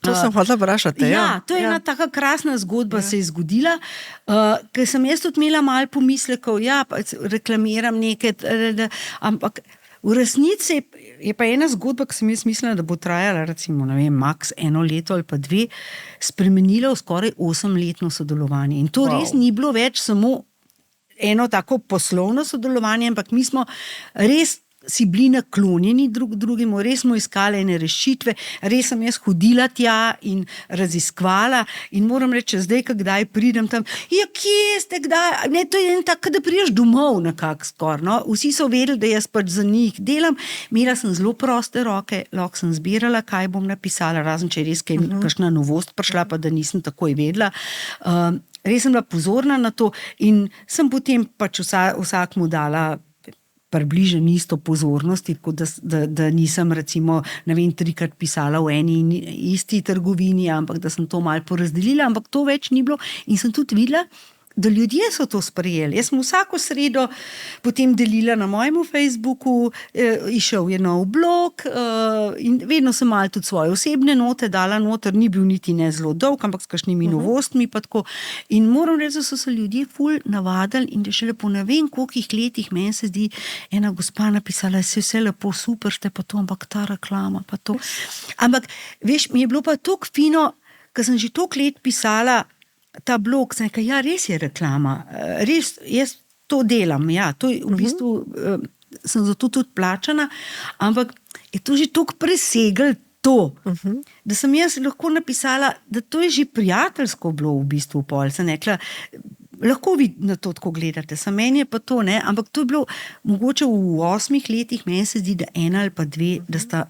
To sem hotela vprašati. Ja, to je ena taka krasna zgodba, se je zgodila, ker sem jaz tudi imela malo pomislekov, reklamiram nekaj, ampak v resnici je pa ena zgodba, ki sem jaz mislila, da bo trajala recimo, ne vem, maks 1 leto ali pa 2, spremenila v skoraj 8-letno sodelovanje. In to res ni bilo več samo eno tako poslovno sodelovanje, ampak mi smo res si bili naklonjeni drugemu, res smo iskali ene rešitve, res sem jaz hodila tja in raziskvala in moram reči, zdaj, kdaj pridem tam, kje ste, kdaj, ne, to je tako, da priješ domov nekako skoraj, no, vsi so vedeli, da jaz pač za njih delam, imela sem zelo proste roke, lahko sem zbirala, kaj bom napisala, razen če je res kakšna novost prišla, pa da nisem takoj vedela, res sem bila pozorna na to in sem potem pač vsakmu dala približno isto pozornosti, tako da nisem recimo, ne vem, 3-krat pisala v eni in isti trgovini, ampak da sem to malo porazdelila, ampak to več ni bilo in sem tudi videla, da ljudje so to sprejeli. Jaz sem vsako sredo potem delila na mojemu Facebooku, išel je nov blog in vedno sem malo tudi svoje osebne note dala noter, ni bil niti ne zelo dolg, ampak s kakšnimi novostmi pa tako. In moram reči, da so se ljudje ful navadili in da šele po ne vem kolikih letih meni se zdi ena gospa napisala, se vse lepo, super ste pa to, ampak ta reklama pa to. Ampak, veš, mi je bilo pa toliko fino, ker sem že toliko let pisala ta blog, sem rekel, res je reklama, res, jaz to delam, to je v bistvu, sem zato tudi plačana, ampak je to že toliko preseglo to, da sem jaz lahko napisala, da to je že prijateljsko bilo v bistvu pol, sem rekla, lahko vi na to tako gledate, meni je pa to, ne, ampak to je bilo mogoče v 8 letih, meni se zdi, da 1 ali pa 2, da sta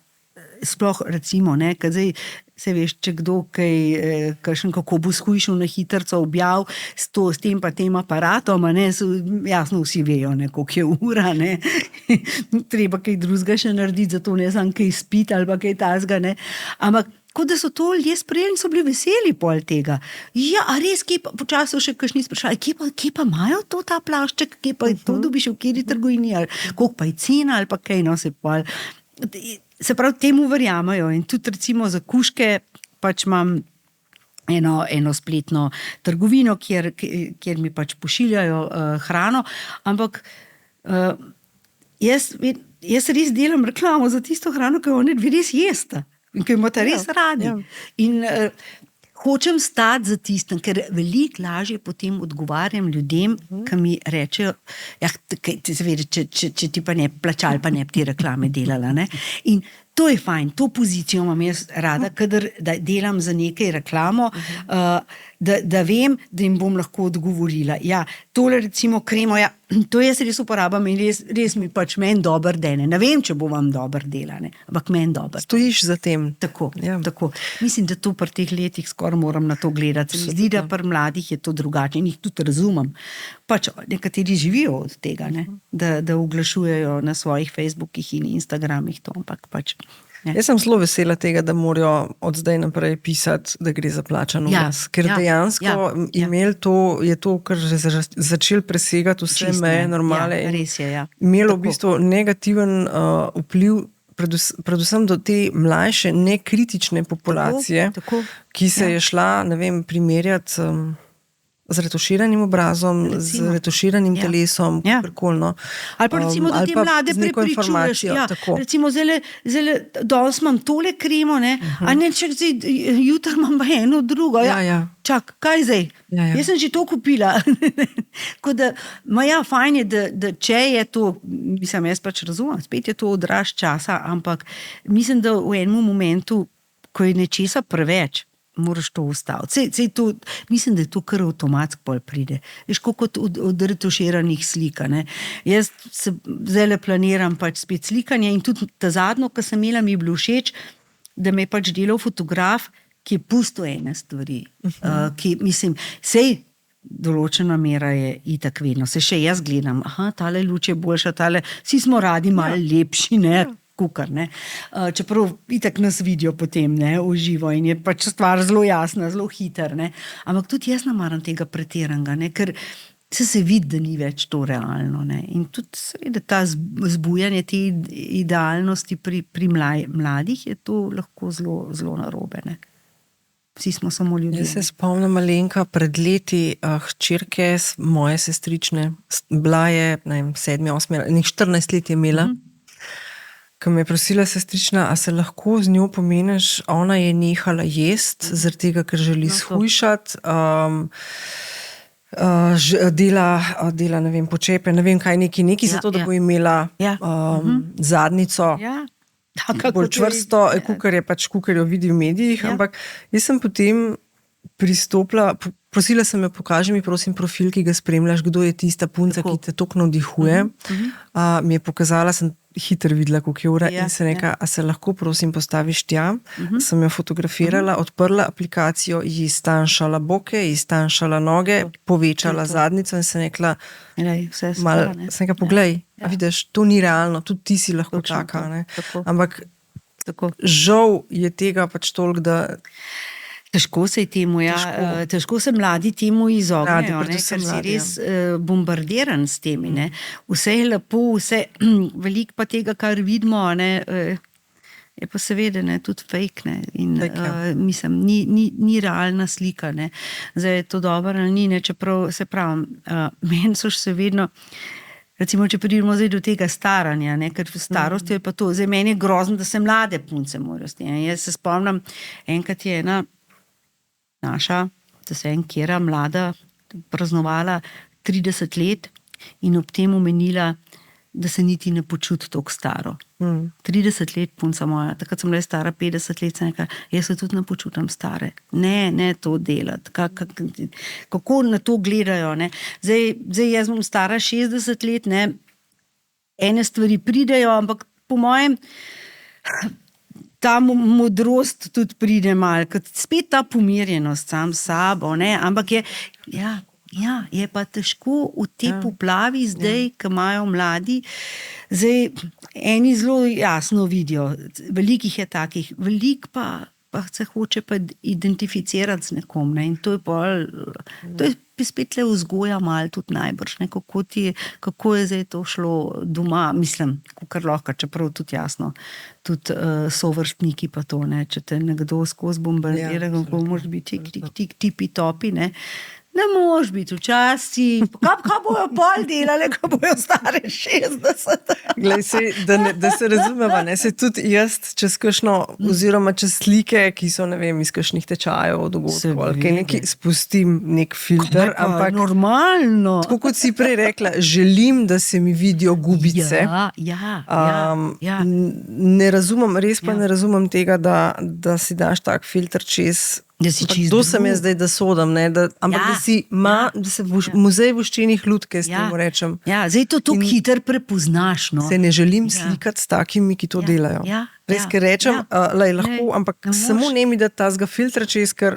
sploh recimo, ne, kad zdaj se veš, če kdo kakšen kako bo shujšal na hitrco objav s tem pa tem aparatom, ne, jasno vsi vejo, ne, koliko je ura, ne, treba kaj drugega še narediti, zato ne znam kaj spiti ali pa kaj tazga, ne, ampak kot da so to ljudje sprejeli in so bili veseli pol tega. A res, kje pa, počasno še kakšni sprašali, kje pa imajo to ta plašček, kje pa to dobiš v kateri trgovini, ali koliko pa je cena, ali pa kaj, no, se pol. Se pravi, temu verjamajo in tudi recimo za kužke pač imam eno spletno trgovino, kjer mi pač pošiljajo hrano, ampak jaz res delam reklamo za tisto hrano, ki jo oni res jesta in ki jo imate res radi. In hočem stati za tistem, ker veliko lažje potem odgovarjam ljudem, ki mi rečejo, če ti pa ne plačali, pa ne bi ti reklame delala. Ne? In to je fajn, to pozicijo imam jaz rada, kadar delam za nekaj reklamo, da vem, da jim bom lahko odgovorila. Tole recimo kremo, to jaz res uporabam in res mi pač meni dober dene. Ne vem, če bo vam dober dela, ne? Ampak meni dober. Stojiš za tem. Tako. Mislim, da to pri teh letih skoraj moram na to gledati. Se mi zdi, da pri mladih je to drugače in jih tudi razumem. Pač nekateri živijo od tega, ne? Da oglašujejo na svojih Facebookih in Instagramih to, ampak pač. Jaz sem zelo vesela tega, da morajo od zdaj naprej pisati, da gre za plačan oglas. Ker dejansko je to, kar že začel presegati vse meje normale. Res je, Imelo v bistvu negativen vpliv predvsem do te mlajše, nekritične populacije, ki se je šla, ne vem, primerjati z retuširanim obrazom, z retuširanim telesom, kakorkoli. Ali pa recimo, da te mlade prepričuješ. Recimo, zdaj danes imam tole kremo, ne, a ne, čak zdaj, jutri imam pa eno drugo. Čak, kaj zdaj? Jaz sem že to kupila. Fajn je, da če je to, mislim, jaz pač razumem, spet je to odraz časa, ampak mislim, da v enem momentu, ko je nečesa preveč, moraš to ustaviti. Mislim, da je to kar avtomatsko bolj pride. Veš, kot od retuširanih slika. Ne? Jaz se zdaj planiram pač spet slikanje in tudi ta zadnjo, ko sem imela, mi je bilo všeč, da me je pač delal fotograf, ki je pustil ene stvari. Ki, mislim, sej določena mera je itak vedno. Se še jaz gledam, tale luč je boljša, vsi smo radi malo lepši, ne? Kukar, ne. Čeprav itak nas vidijo potem, ne, v živo in je pač stvar zelo jasna, zelo hiter, ne. Ampak tudi jaz ne maram tega pretiranega, ne, ker se vidi, da ni več to realno, ne. In tudi seveda ta zbujanje te idealnosti pri mladih je to lahko zelo, zelo narobe, ne. Vsi smo samo ljudje. Jaz se spomnim malenka pred leti hčerke moje sestrične. Bila je, ne vem, 7, 8, 14 let je imela. Ko me je prosila sestrična, a se lahko z njo pomeneš, ona je nehala jesti, zaradi tega, ker želi shujšati. Dela, ne vem, počepe, ne vem kaj, neki zato, da bo imela zadnico bolj čvrsto, kukar je pač, kukar jo vidi v medijih, ampak jaz sem potem pristopila, prosila sem jo, pokaži mi prosim profil, ki ga spremljaš, kdo je tista punca, ki te toliko navdihuje. Mi je pokazala, sem hitro videla, koliko je ura in se nekaj, a se lahko prosim postaviš tja. Sem jo fotografirala, odprla aplikacijo, ji stanjšala boke, ji stanjšala noge, povečala zadnico in se nekla, sem nekaj, poglej, a vidiš, to ni realno, tudi ti si lahko taka. Ampak žal je tega pač toliko, da... Težko se je temu, težko se mladi temu izognejo, ker si res bombardiran s temi. Ne? Vse je lepo, veliko pa tega, kar vidimo, ne, je pa seveda tudi fake. Ne? In, mislim, ni realna slika. Ne? Zdaj je to dobro ali ni, ne? Čeprav se pravim, meni so še vedno, recimo, če pridemo zdaj do tega staranja, ne? Ker v starosti je pa to, zdaj meni je grozno, da se mlade punce morajo s tem. Jaz se spomnim, enkrat je ena naša, da se enkera mlada praznovala 30 let in ob tem omenila, da se niti ne počuti tako staro. 30 let punca moja, takrat sem bila stara 50 let, sem nekaj, jaz se tudi ne počutam stare. Ne to delati. Kako na to gledajo? Ne? Zdaj jaz bom stara 60 let, ne? Ene stvari pridejo, ampak po mojem ta modrost tudi pride malo, kot spet ta pomirjenost sam s sabo, ne? Ampak je pa težko v tej poplavi zdaj, ki imajo mladi, zdaj eni zelo jasno vidijo, velikih je takih, veliko pa se hoče pa identificirati z nekom, ne? In to je spet le vzgoja malo tudi najbrž, ne? Kako je zdaj to šlo doma, mislim, kar lahko, čeprav tudi jasno, tudi sovrstniki pa to, ne? Če te nekdo skozi bombardira, kako moraš biti tipi topi, ne? Ne moš biti včasih, kaj bojo pol delali, ko bojo stare 60. Glej, da se razumeva, ne, se tudi jaz čez kakšno, oziroma čez slike, ki so, ne vem, iz kakšnih tečajev, dogodkov, kaj neki spustim nek filter, ampak normalno. Tako kot si prej rekla, želim, da se mi vidijo gubice. Ne razumem, res pa ne razumem tega, da si daš tak filter čez. To sem jaz zdaj, da sodam, ne, ampak da se muzej voščenih lutke s tem rečem. Ja, zdaj to tako hitro prepoznaš. No. Se ne želim slikati s takimi, ki to delajo. Res, ker rečem, lahko, ampak samo ne mi da tazga filtra čez, ker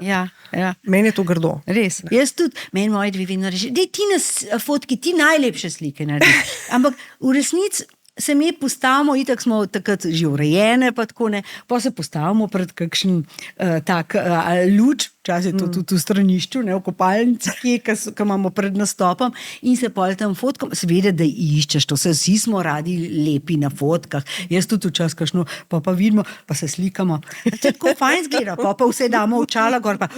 meni je to grdo. Res, jaz tudi, meni moji dve vedno reči, dej ti na fotki, ti najlepše slike narediš. Ampak v resnici se mi postavimo, itak smo takrat že urejene, pa tako ne, pa se postavimo pred kakšen tak luč, včasih je to tudi v stranišču, ne, v kopalnici, ki imamo pred nastopom in se pol tam fotkam, seveda, da iščeš, to se vsi smo radi lepi na fotkah, jaz tudi včasih kakšno, pa vidimo, pa se slikamo, tako fajn zgleda, pa vse damo očala gor, pa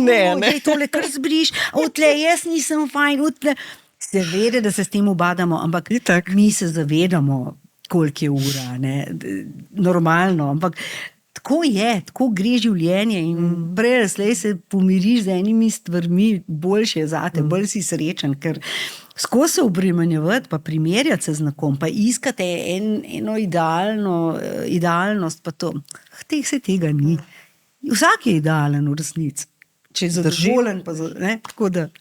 ne, tole kar zbriš, odtle jaz nisem fajn, odtle. Seveda, da se s tem ubadamo, ampak mi se zavedamo, koliko je ura, ne? Normalno, ampak tako je, tako gre življenje in prej se pomiriš z enimi stvarmi, boljše je zate, bolj si srečen, ker skozi se obremenjevati, pa primerjati se z nekom, pa iskate eno idealnost, pa to, tega ni. Vsak je idealen v resnici, če je zadovoljen, pa ne, tako da.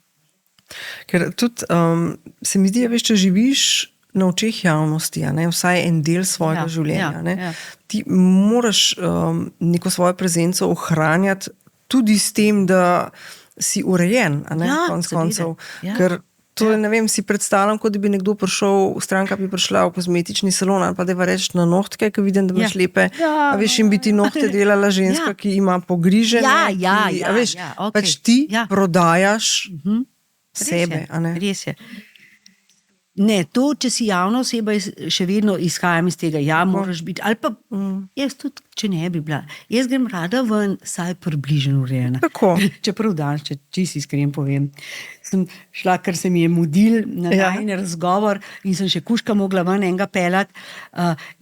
Ker tudi se mi zdi, da če živiš na očeh javnosti, vsaj en del svojega življenja, ti moraš neko svojo prezenco ohranjati tudi s tem, da si urejen, konec koncev. Ker to, ne vem, si predstavljam, kot da bi nekdo prišel, stranka bi prišla v kozmetični salon, ali pa da reči na nohtke, ko vidim, da imaš lepe, a veš, in bi ti nohte delala ženska, ki ima pogrižene, pač ti prodajaš sebe, a ne? Res je. Ne, to, če si javna oseba, še vedno izhajam iz tega, moraš biti, ali pa jaz tudi, če ne bi bila. Jaz grem rada ven, saj približno urejena. Tako. Čeprav danes, če čisto iskreno povem, sem šla, ker se mi je mudil na najin razgovor in sem še kužka mogla ven enega pelat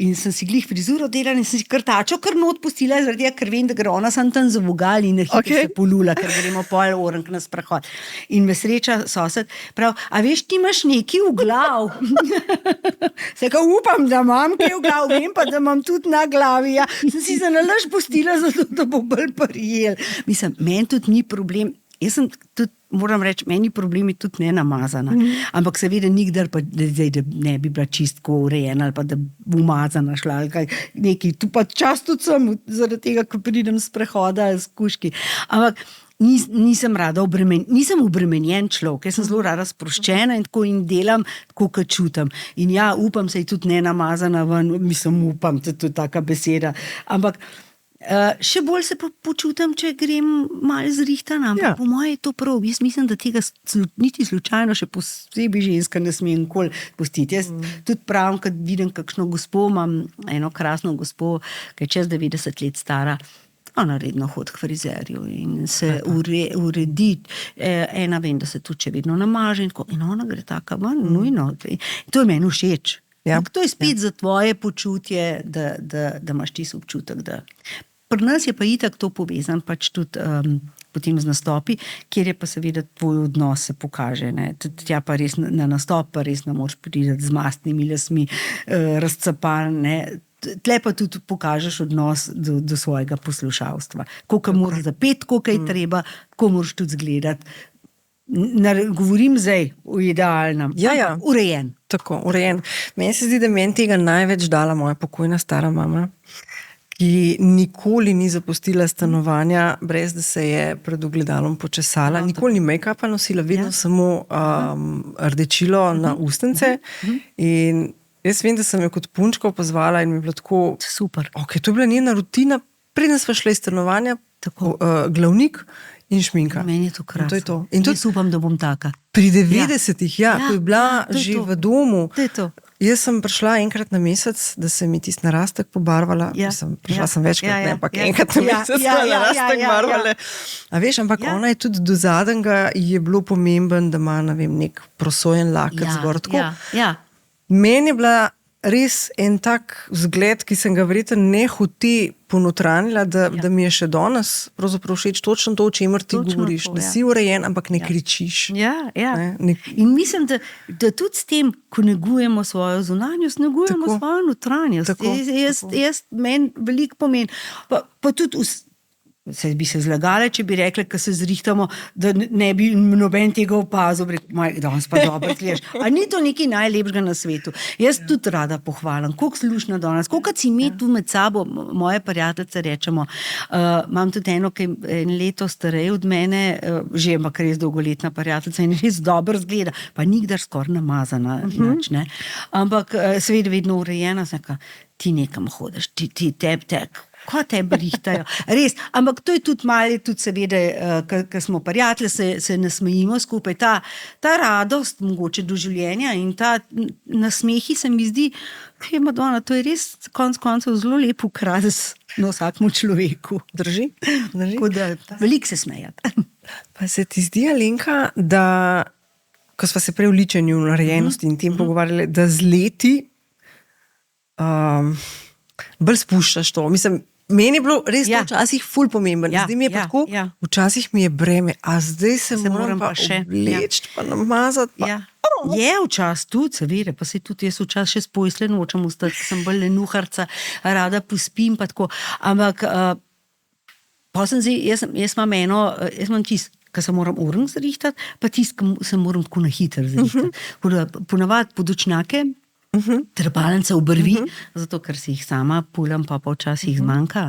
in sem si glih frizuro delala in sem si krtačo kar not pustila, zaradi tega, ker vem, da gre ona sem tam zavogali in se polula, ker gremo pol orenk na sprehod. In me sreča sosed prav, a veš, ti imaš nekaj v glav. Se ka upam, da imam kaj v glav, vem pa, da imam tudi na glavi. Ja. Sem si za nalaž pustila, zato da bo bolj prijel. Mislim, meni tudi ni problem. Jaz sem tudi, moram reči, meni problemi tudi ne namazana. Ampak seveda nikdar pa, da ne bi bila čistko urejena ali pa da umazana šla ali kaj nekaj. Tu pa čas tudi sem, zaradi tega, ko pridem s prehoda s kužki. Ampak nisem rada nisem obremenjen človek, jaz sem zelo rada sproščena in tako in delam, tako kot čutim. In ja, upam se je tudi ne namazana ven, mislim, upam, to je tudi taka beseda. Ampak še bolj se pa počutim, če grem malo zrihtana, ampak po moje je to prav. Jaz mislim, da tega niti slučajno, še posebej ženska ne sme nikoli pustiti. Jaz tudi pravim, kad vidim kakšno gospo, imam eno krasno gospo, ki je čez 90 let stara, ona redno hodi k frizerju in se uredi. Ena vem, da se tudi še vedno namaže in ona gre taka ven, nujno. To je meni všeč. To je spet za tvoje počutje, da imaš tisti občutek. Pri nas je pa itak to povezan pač tudi potem z nastopi, kjer je pa seveda tvoj odnos se pokaže. Tja pa res na nastop pa res ne moreš priti z mastnimi lasmi, razcapan. Tle pa tudi pokažeš odnos do svojega poslušalstva. Koliko moraš zapeti, koliko je treba, ko moraš tudi zgledati. Govorim zdaj o idealnem, urejen. Tako, urejen. Meni se zdi, da meni tega največ dala moja pokojna stara mama, ki nikoli ni zapustila stanovanja, brez da se je pred ogledalom počesala. Nikoli ni make-upa nosila, vedno samo rdečilo na ustnice. In jaz vem, da sem jo kot punčka opazvala in mi je bilo tako super. Okay, to je bila njena rutina, preden sva šla iz stanovanja, glavnik in šminka. Meni je to krasno. To je to. In jaz upam, da bom taka. Pri 90-ih, ko je bila že v domu. To je to. Jaz sem prišla enkrat na mesec, da se mi tisti narastek pobarvala. Prišla sem večkrat, ampak enkrat na mesec narastek barvale. A veš, ampak ona je tudi do zadnjega je bilo pomemben, da ima, ne vem, nek prosojen laket zgor. Meni je bila res en tak vzgled, ki sem ga verjetno ne hote ponotranila, da mi je še danes pravzaprav všeč točno to, o čemer ti govoriš. Da si urejen, ampak ne kričiš. In mislim, da tudi s tem, ko negujemo svojo zunanjost, negujemo svojo notranjost. Jaz meni veliko pomeni. Pa tudi se bi se zlagale, če bi rekli, ko se zrihtamo, da ne bi noben tega opazil, danes pa dobro gledaš. A ni to nekaj najlepšega na svetu? Jaz tudi rada pohvalim, koliko slušna danes, koliko si mi tu med sabo, moje prijateljice rečemo, imam tudi eno, ki je leto starej od mene, že ima res dolgoletna prijateljica in res dobro zgleda, pa nikdar skoraj namazana, inač, ne. Ampak seveda vedno urejena, ti nekam hodiš, ti ko te brihtajo. Res, ampak to je tudi malo, tudi seveda, ker smo prijatelji, se nasmejimo skupaj. Ta radost mogoče do življenja in ta nasmehi se mi zdi, Madonna, to je res konec koncev zelo lep ukras na vsakmu človeku. Drži? Tako da veliko se smejati. Pa se ti zdi, Alenka, da ko sva se prej v ličenju, narejenosti in tem pogovarjali, da z leti bolj spuščaš to. Mislim, meni je bilo res to včasih ful pomemben. Zdaj mi je pa tako, včasih mi je breme, a zdaj se moram pa obleči, pa namazati. Je včasih tudi, seveda, pa se tudi jaz včasih še spojsle nočem ustati, sem bolj lenuharca, rada pospim, pa tako. Ampak pa sem zdaj, jaz imam čist, ko se moram orenk zrihtati, pa tist, ko se moram tako na hitro zrihtati. Ponavadi podočnjake, trepalnice v brvi, zato ker si jih sama pulam, pa včasih jih zmanjka,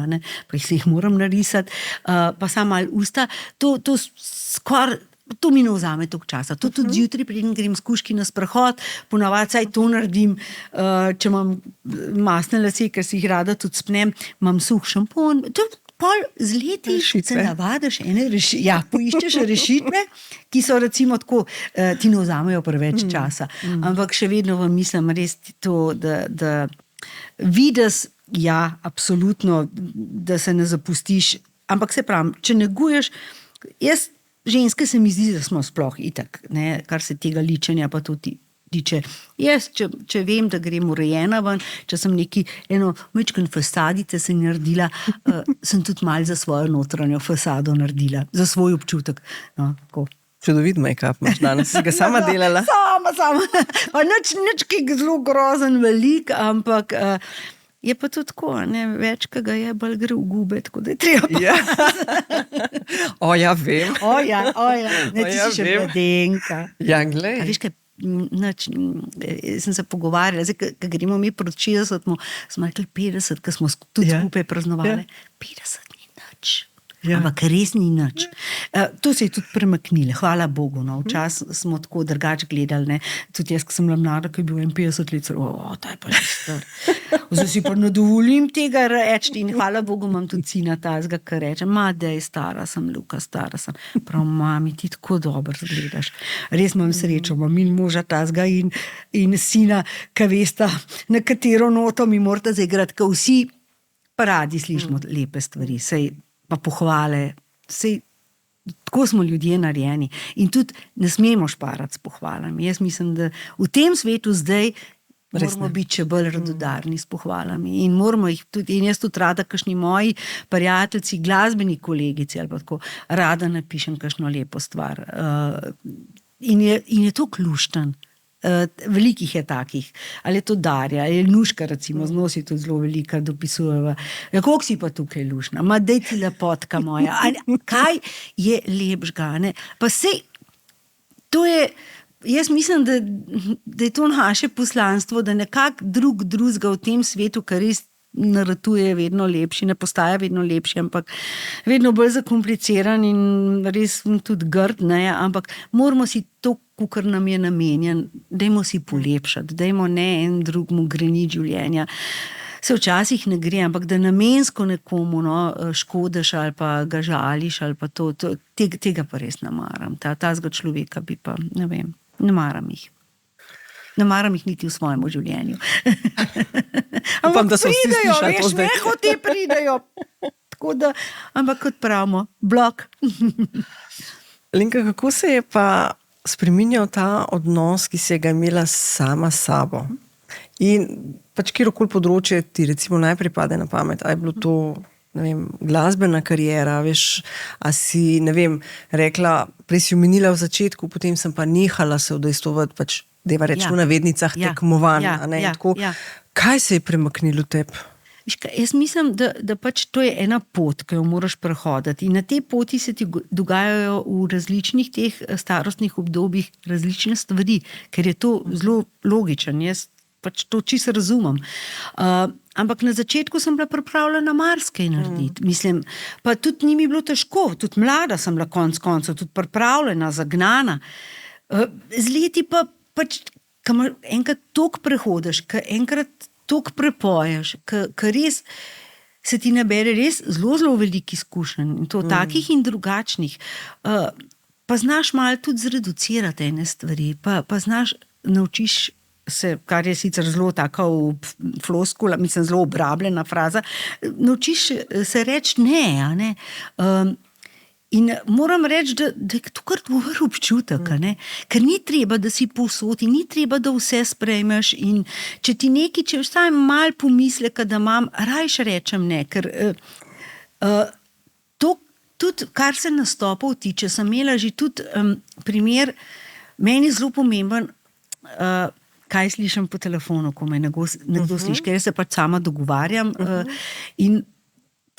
pa si jih moram narisati, pa sama malo usta, to skoraj, to mi ne vzame toliko časa. To tudi zjutraj, preden grem s kužki na sprehod, ponavadi saj to naredim, če imam mastne lase, ker si jih rada tudi spnem, imam suh šampon, to pol z leti se navadiš poiščeš rešitve, ki so recimo tako, ti ne vzamejo preveč časa. Ampak še vedno vam mislim res to, da vides ja, absolutno, da se ne zapustiš. Ampak se pravim, če neguješ, ženske se mi zdi, da smo sploh itak, ne, kar se tega ličenja pa tudi tiče. Jaz, če vem, da grem urejena ven, če sem eno majčken fasadice se naredila, sem tudi malo za svojo notranjo fasado naredila, za svoj občutek. No, tako. Čudovit make-up imaš danes, si ga sama delala? Sama. Pa nič kaj zelo grozen velik, ampak je pa to tako, ne, več, ka ga je, bolj gre v gube, tako da je treba pa. Ja. Ja, vem. Ja, ne, ti si še mladenka. Ja, glej. A veš kaj, sem se pogovarjala, zdaj, ko gremo mi proti 60, smo rekli 50, ko smo tudi skupaj praznovali. 50 ni nič. Ampak res ni nič. To se je tudi premaknilo, hvala Bogu. No. Včasih smo tako drugače gledali. Ne. Tudi jaz, ko sem bila mlada, ko je bil 51 let, ta je pa že star. Zdaj si pa ne dovolim tega reči in hvala Bogu imam tudi sina tazga, ki reče, da je stara sem, Luka, stara sem. Prav, mami, ti tako dobro gledaš. Res imam srečo, imam in moža tazga in sina, ki vesta, na katero noto mi morate zaigrati, ko vsi pa radi slišimo lepe stvari, sej pa pohvale, tako smo ljudje narejeni in tudi ne smemo šparati s pohvalami. Jaz mislim, da v tem svetu zdaj moramo biti še bolj radodarni s pohvalami in moramo jih tudi, in jaz tudi rada, kakšni moji prijateljci, glasbeni kolegici ali pa tako, rada napišem kakšno lepo stvar. In je to ključen. Velikih je takih, ali je to Darja, ali je Nuška recimo, z nosi tudi zelo velika dopisujeva. Ja, koliko si pa tukaj lušna? Ma daj ti lepotka moja. Kaj je lepšga? Ne? Pa sej, to je, jaz mislim, da je to naše poslanstvo, da nekak drugega v tem svetu, kar res naratuje vedno lepši, ne postaja vedno lepši, ampak vedno bolj zakompliciran in res tudi grd, ne, ampak moramo si to, kar nam je namenjen, dajmo si polepšati, dajmo ne en drugmu greniti življenja. Se včasih ne gre, ampak da namensko nekomu škodiš ali pa ga žališ ali pa tega pa res ne maram. Tazga človeka bi pa, ne vem, ne maram jih. Ne maram jih niti v svojem življenju. Upam, da so vsi slišali to zdaj. Veš, te pridejo. Tako da, ampak kot pravimo, blok. Linka, kako se je pa spreminjal ta odnos, ki si ga imela sama s sabo? In pač kjerokoli področje ti recimo najprej pade na pamet, a je bilo to, ne vem, glasbena kariera, veš, a si, ne vem, rekla, prej si omenila v začetku, potem sem pa nehala se udejstvovati, pač deva reči v navednicah tekmovanja. Kaj se je premaknilo tebi? Jaz mislim, da pač to je ena pot, ki jo moraš prehoditi in na tej poti se ti dogajajo v različnih teh starostnih obdobjih različne stvari, ker je to zelo logičen, jaz pač to čisto razumem. Ampak na začetku sem bila pripravljena marsikaj narediti. Mislim, pa tudi ni mi bilo težko, tudi mlada sem bila konec koncev, tudi pripravljena, zagnana. Z leti pa pač, ko enkrat toliko prehodiš, ko enkrat toliko prepoješ, ko res se ti nabere res zelo veliko izkušenj in to takih in drugačnih. Pa znaš malo tudi zreducirati ene stvari, pa znaš, naučiš se, kar je sicer zelo taka floskula, mislim, zelo obrabljena fraza, naučiš se reči ne. In moram reči, da je to kar dober občutek, ker ni treba, da si povsod in ni treba, da vse sprejmeš in če ti nekaj, če vstaj malo pomisleka, da imam, rajš rečem ne, ker to tudi, kar se nastopov tiče, sem imela že tudi primer, meni zelo pomemben, kaj slišim po telefonu, ko me nekdo sliši, ker jaz se pač sama dogovarjam in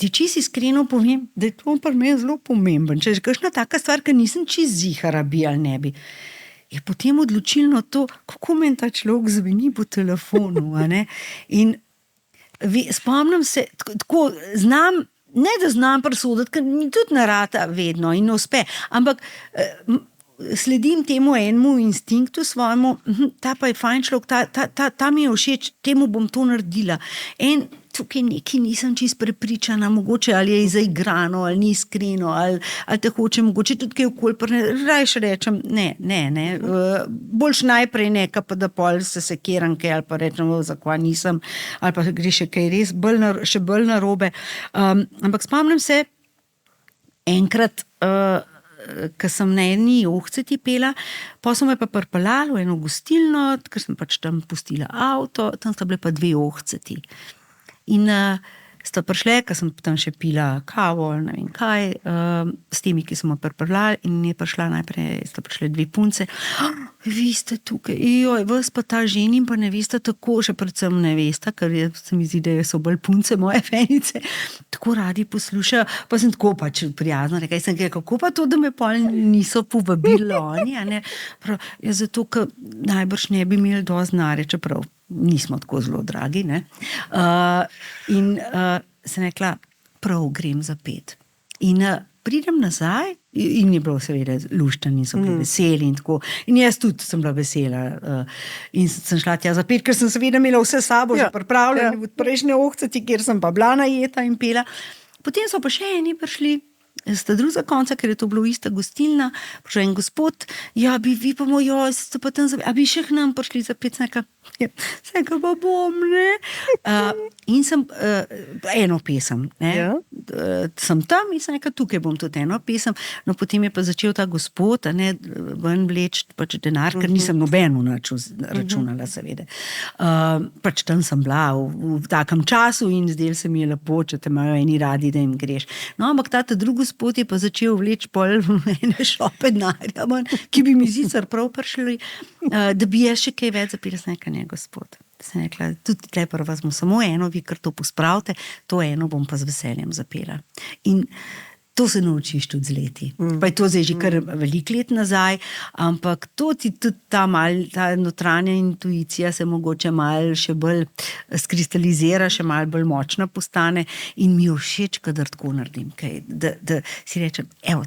ti čisto iskreno povem, da je to pri meni zelo pomemben. Če je kakšna taka stvar, ki nisem čisto zihara bi ali ne bi, je potem odločilno to, kako meni ta človek zveni po telefonu. In spomnim se, tako znam, ne da znam presoditi, ker mi tudi ne rata vedno in ne uspe, ampak sledim temu enemu instinktu svojemu, ta pa je fajn človek, ta mi je všeč, temu bom to naredila. tukaj nekaj nisem čist prepričana, mogoče ali je zaigrano, ali ni iskreno, ali te hoče, mogoče tudi kaj okolj, rajše rečem, ne. Boljš najprej neka, pa da pol se sekiram kaj, ali pa rečem, zakaj nisem, ali pa gre še kaj res še bolj narobe. Ampak spomnim se, enkrat, ko sem na eni ohceti pela, pa sem me pa pripeljala v eno gostilno, ker sem pač tam pustila avto, tam sta bile pa 2 ohceti. In sta prišle, ker sem tam še pila kavo, ne vem kaj, s temi, ki smo pripeljali, in je prišla najprej, sta prišle 2 punce, vi ste tukaj, joj, vas pa ta ženim, pa ne veste tako, še predvsem ne veste, ker se mi zdi, da so bolj punce moje fenice, tako radi poslušajo, pa sem tako pač prijazna, rekla sem, kako pa to, da me pol niso povabili oni, a ne, prav, zato, ker najbrž ne bi imeli dosti denarja, čeprav nismo tako zelo dragi, ne, in sem rekla, prav grem za 5. In pridem nazaj, in je bilo seveda lušten in so bili veseli in tako. In jaz tudi sem bila vesela. In sem šla tja za 5, ker sem seveda imela vse sabo že pripravljene od prejšnje ohceti, kjer sem pa bila najeta in pela. Potem so pa še eni prišli, sta drugega konca, ker je to bilo ista gostilna, prišel en gospod, ja, bi vi pa moj, ste pa tam a bi še k nam prišli za 5, sem pa bom, ne. In sem eno pesem, ne. Sem tam in sem rekla, tukaj bom tudi eno pesem, no potem je pa začel ta gospod, ne, ven vleč pač denar, ker nisem nobeno računala, seveda. Pač tam sem bila v takem času in zdelo se mi je lepo, če te imajo eni radi, da jim greš. No, ampak ta drugi gospod je pa začel vleč pol ene šope denarja, ki bi mi sicer prav prišli, da bi jaz še kaj več zapela, sem rekla, ne, gospod. Sem rekla, tudi tle prva smo samo eno, vi kar to pospravite, to eno bom pa z veseljem zapela. In to se naučiš tudi z leti. Pa je to zdaj že kar veliko let nazaj, ampak to ti tudi ta notranja intuicija se mogoče malo še bolj skristalizira, še malo bolj močna postane in mi je všeč, kadar tako naredim kaj, da si rečem, evo,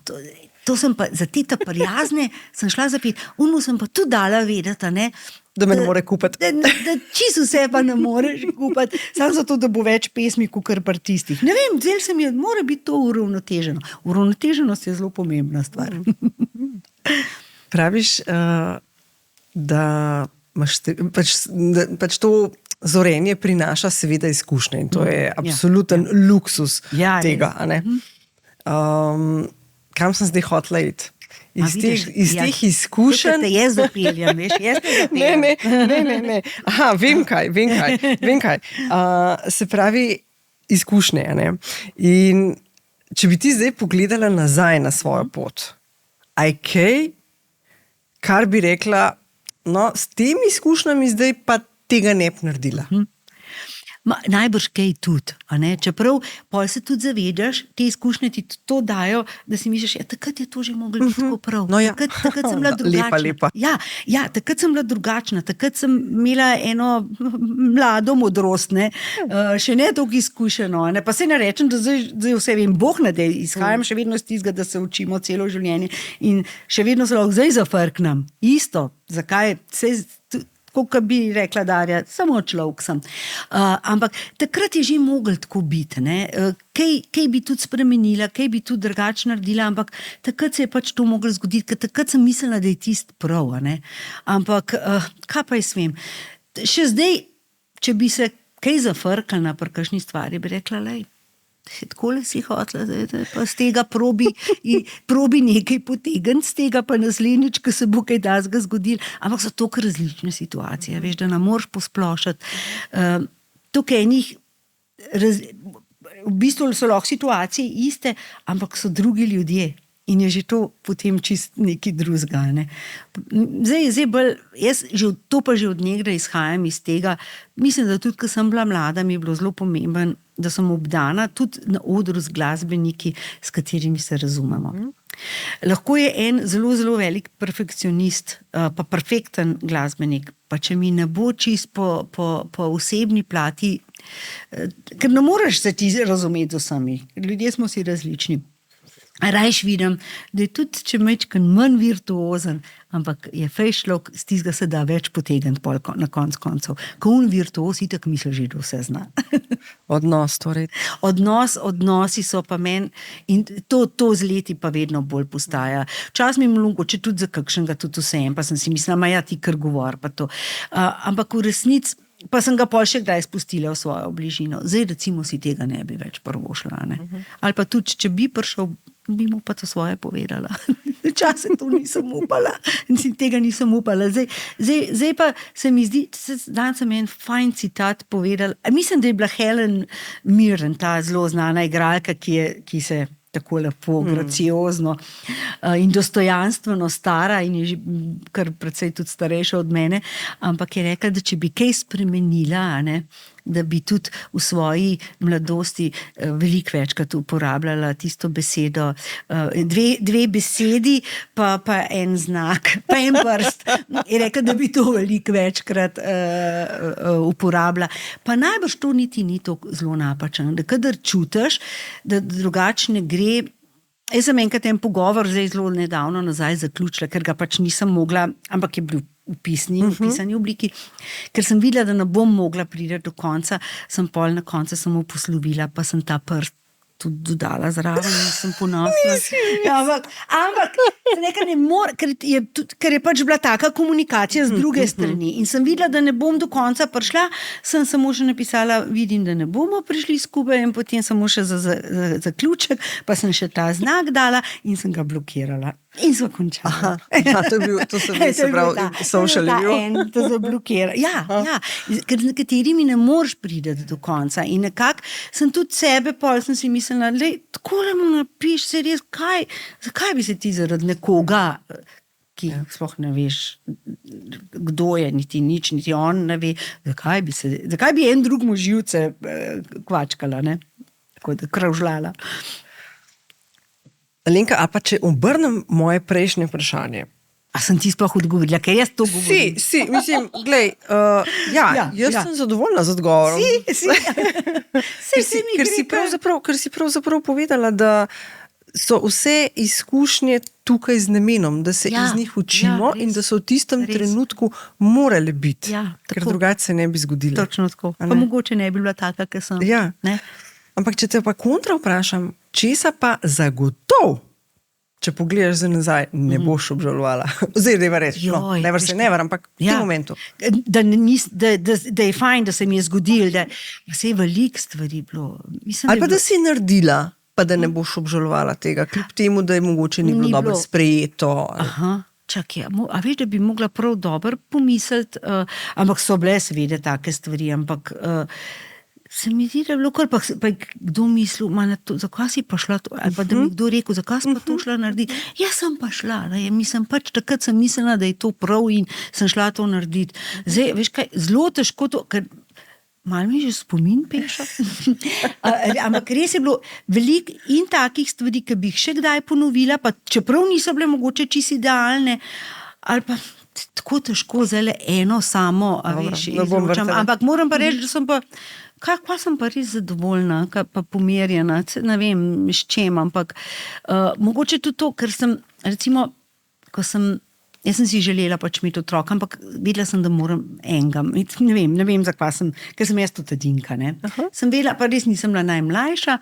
to sem pa, za te ta prijazne sem šla za 5, unmu sem pa tudi dala vedeti, ne, da me ne more kupiti. Da čisto vse pa ne moreš kupiti, samo zato, da bo več pesmi kakor pri tistih. Ne vem, zdaj se mi je, mora biti to uravnoteženo. Uravnoteženost je zelo pomembna stvar. Praviš, da imaš pač to zorenje prinaša seveda izkušnje in to je absoluten luksus tega, a ne? Kam sem zdaj hotela iti? Iz teh izkušenj. Te jaz zapeljem, veš, jaz te zapeljem. Ne. Aha, vem kaj. Se pravi, izkušnje, ne? In če bi ti zdaj pogledala nazaj na svojo pot, aj kaj, kar bi rekla, no, s temi izkušnjami zdaj pa tega ne bi naredila. Najbrž kaj tudi, a ne? Čeprav pol se tudi zavedaš, te izkušnje ti to dajo, da si misliš, takrat je to že moglo biti tako prav. No, ja. Takrat sem bila drugačna. Lepa. Ja, takrat sem bila drugačna, takrat sem imela eno mlado modrost, ne? Še ne toliko izkušeno, ne? Pa se ne rečem, da zdaj vse vem, Bog ne, da izhajam še vedno iz tistega, da se učimo celo življenje in še vedno se lahko zdaj zafrknem. Isto, zakaj se kot bi rekla Darja, samo človek sem. Ampak takrat je že moglo tako biti, ne? Kaj bi tudi spremenila, kaj bi tudi drugače naredila, ampak takrat se je pač to moglo zgoditi, ker takrat sem mislila, da je tisto prav, ne? Ampak, kaj pa jaz vem? Še zdaj, če bi se kaj zafrkala pri kakšni stvari, bi rekla, lej, takole si hotela, pa z tega probi nekaj potegniti, z tega pa naslednjič, ko se bo kaj takega zgodilo. Ampak so toliko različne situacije, veš, da ne moreš posplošiti. Tukaj enih, v bistvu so lahko situacije iste, ampak so drugi ljudje. In je že to potem čist nekaj drugega, ne. Zdaj bolj, jaz to pa že od nekdaj izhajam iz tega, mislim, da tudi, ko sem bila mlada, mi je bilo zelo pomembno, da sem obdana tudi na odru z glasbeniki, s katerimi se razumemo. Lahko je en zelo, zelo velik perfekcionist, pa perfekten glasbenik, pa če mi ne bo čist po osebni plati, ker ne moreš se ti razumeti z vsemi, ljudje smo si različni. Rajš vidim, da je tudi, če mečkan manj virtuozen, ampak je fejšlok, z tistega se da več potegniti na konc koncev. Ko un virtuoz itak misli že, da vse zna. Odnos, torej. Odnosi so pa meni in to z leti pa vedno bolj postaja. Včasih mi je mogoče tudi za kakšnega tudi vsem, pa sem si mislila, ja, ti kar govor, pa to. Ampak v resnici pa sem ga pol še kdaj spustila v svojo bližino. Zdaj recimo si tega ne bi več prvošla. Ali pa tudi, če bi prišel, bi mu pa to svoje povedala. Včasih to nisem upala. Tega nisem upala. Zdaj pa se mi zdi, dan sem en fajn citat povedala. Mislim, da je bila Helen Mirren, ta zelo znana igralka, ki se tako lepo, graciozno in dostojanstveno stara in je že kar precej tudi starejša od mene, ampak je rekla, da če bi kaj spremenila, da bi tudi v svoji mladosti veliko večkrat uporabljala tisto besedo, dve besedi, pa en znak, pa en prst. Je rekla, da bi to veliko večkrat uporabljala. Pa najbrž to niti ni tako zelo napačno, da kadar čutiš, da drugače ne gre. Jaz sem enkrat en pogovor zdaj zelo nedavno nazaj zaključila, ker ga pač nisem mogla, ampak je bil v pisani obliki, ker sem videla, da ne bom mogla priti do konca, sem pol na koncu samo poslovila, pa sem ta prst tudi dodala zraven in sem ponosna. Ja, ampak nekaj ne more, ker je pač bila taka komunikacija z druge strani in sem videla, da ne bom do konca prišla, sem samo še napisala, vidim, da ne bomo prišli skupaj in potem samo še za zaključek, pa sem še ta znak dala in sem ga blokirala. In so končala. To se pravi, social view. To zablokira. Ja, ker z nekaterimi ne moreš priti do konca in nekako sem tudi sebe pol, sem si mislila, tako le mu napiš, se res, zakaj bi se ti zaradi nekoga, ki sploh ne veš, kdo je, niti nič, niti on ne ve, zakaj bi en drug mu živce kvačkala, tako da kravžljala. Alenka, a pa če obrnem moje prejšnje vprašanje. A sem ti sploh odgovorila, ker jaz to govorim? Si, mislim, glej, jaz sem zadovoljna z odgovorom. Ker si pravzaprav povedala, da so vse izkušnje tukaj z namenom, da se iz njih učimo in da so v tistem trenutku morale biti, ker drugače se ne bi zgodilo. Točno tako. Pa mogoče ne bi bila taka, ker sem. Ja. Ampak če te pa kontra vprašam, česa pa zagotovo, če pogledaš za nazaj, ne boš obžalovala. Zdaj, da je reči, never, ampak v tem momentu. Da je fajn, da se mi je zgodilo, da se je veliko stvari bilo. Ali pa da si naredila, pa da ne boš obžalovala tega, kljub temu, da je mogoče ni bilo dobro sprejeto. Aha. Čakaj, a veš, da bi mogla prav dobro pomisliti, ampak so bile seveda take stvari, ampak se mi zdi, da je bilo kar, pa kdo mislil, zakaj si pa šla to, ali pa da mi kdo rekel, zakaj si pa to šla narediti. Jaz sem pa šla, mislim pač, takrat sem mislila, da je to prav in sem šla to narediti. Zdaj, veš kaj, zelo težko to, ker malo mi že spomin peša, ampak res je bilo veliko in takih stvari, ki bi jih še kdaj ponovila, pa čeprav niso bile mogoče čisto idealne, ali pa tako težko zdaj eno samo, izločam, ampak moram pa reči, da sem pa Kaj sem pa res zadovoljna, pa pomerjena, ne vem, s čem, ampak mogoče tudi to, ker sem, recimo, jaz sem si želela pač imeti otroka, ampak vedela sem, da moram enega, ne vem zakaj sem, ker sem jaz tudi edinka, sem vedela, pa res nisem bila najmlajša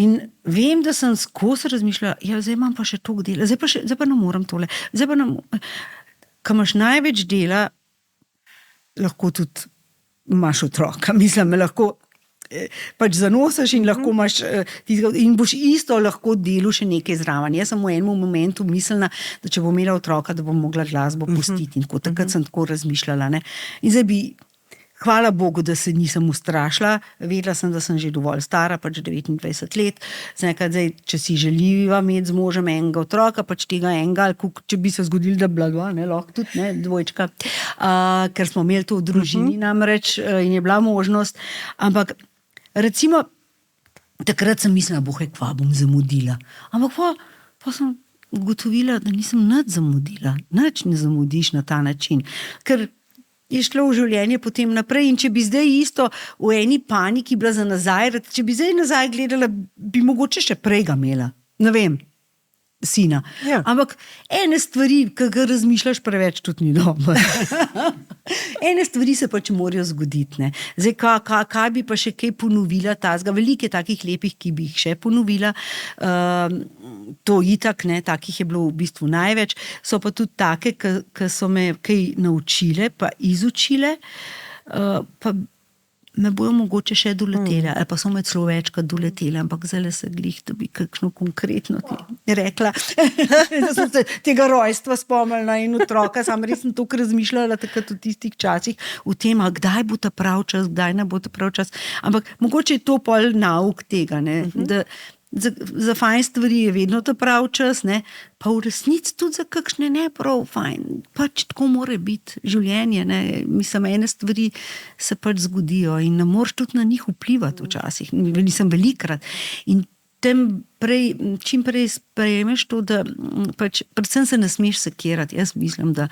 in vem, da sem skozi razmišljala, zdaj imam pa še toliko dela, zdaj pa ne moram tole, ko imaš največ dela, lahko tudi imaš otroka, mislim, lahko pač zanosiš in lahko imaš in boš isto lahko delu še nekaj zraven. Jaz sem v enem momentu mislila, da če bom imela otroka, da bom mogla glasbo pustiti in tako, takrat sem tako razmišljala. In zdaj bi, hvala Bogu, da se nisem ustrašila, vedela sem, da sem že dovolj stara, pač 29 let, zdaj, če si želiva imeti z možem enega otroka, pač tega enega, če bi se zgodilo, da bila dva, lahko tudi, dvojčka, ker smo imeli to v družini namreč in je bila možnost, ampak recimo, takrat sem mislila, kva bom zamudila, ampak pa sem ugotovila, da nisem nič zamudila, nič ne zamudiš na ta način, ker je šlo v življenje potem naprej in če bi zdaj isto v eni paniki bila za nazaj, če bi zdaj nazaj gledala, bi mogoče še prej ga imela. ne vem, sina. Ja. Ampak ene stvari, ki ga razmišljaš preveč, tudi ni dobro. Ene stvari se pač morajo zgoditi. Ne. Zdaj, kaj bi pa še kaj ponovila tazga? Veliko je takih lepih, ki bi jih še ponovila. To itak, ne, takih je bilo v bistvu največ. So pa tudi take, ki so me kaj naučile, pa izučile, pa me bojo mogoče še doletele, ali pa so me celo večkrat doletele, ampak zdaj se glih, da bi kakšno konkretno ti rekla. Da sem se tega rojstva spomnila in otroka, sam res sem toliko razmišljala takrat v tistih časih v tem, kdaj bo ta prav čas, kdaj ne bo ta prav čas. Ampak mogoče je to pol nauk tega, ne, da za fajn stvari je vedno ta prav čas, ne, pa v resnici tudi za kakšne ne prav fajn. Pač tako mora biti življenje. Ne. Mislim, ene stvari se pač zgodijo in ne moreš tudi na njih vplivati včasih. Nisem velikrat. In čim prej sprejmeš to, da pač, predvsem se ne smeš sekirati. Jaz mislim, da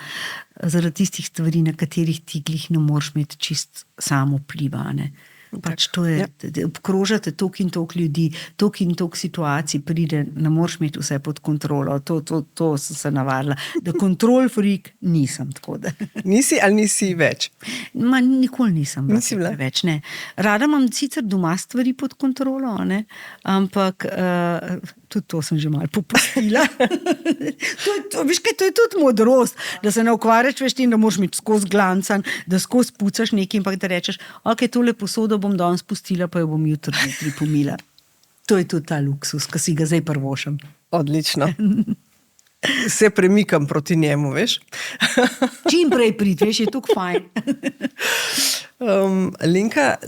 zaradi tistih stvari, na katerih ti glih ne moreš imeti čist samo vpliva, ne. Pač to je, obkrožate toliko in toliko ljudi, toliko in toliko situacij pride, ne moreš imeti vse pod kontrolo. To sem se navadila. Da control freak nisem, tako da. Nisi ali nisi več? Nikoli nisem bila več, ne. Rada imam sicer doma stvari pod kontrolo, ne, ampak tudi to sem že malo popustila. Veš kaj, to je tudi modrost, da se ne ukvarjaš več tem, da moraš imeti skozi glancan, da skozi pucaš nekaj, ampak da rečeš, ok, tole posodo bom danes pustila, pa jo bom jutri pomila. To je tudi ta luksus, ki si ga zdaj prvošam. Odlično. Se premikam proti njemu, veš? Čim prej priti, veš, je tukaj fajn. Lenka,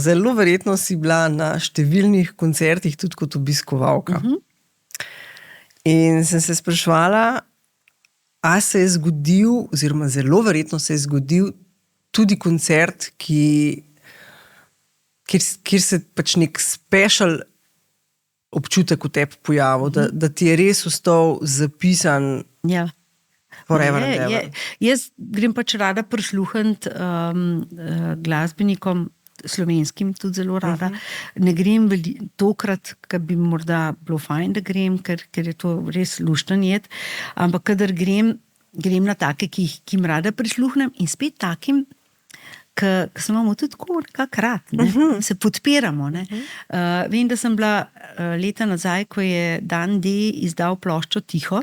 zelo verjetno si bila na številnih koncertih tudi kot obiskovalka. In sem se spraševala, a se je zgodil, oziroma zelo verjetno se je zgodil tudi koncert, kjer se pač nek special občutek v tebi pojavil, da ti je res ostal zapisan forever and ever. Jaz grem pač rada prisluhniti glasbenikom, slovenskim tudi zelo rada. Ne grem tokrat, ker bi morda bilo fajn, da grem, ker je to res lušten jed, ampak kadar grem na take, ki jim rada prisluhnem in spet takim, ki se imamo tudi tako nekako rad, se podpiramo. Ne. Vem, da sem bila leta nazaj, ko je Dan D izdal ploščo Tiho,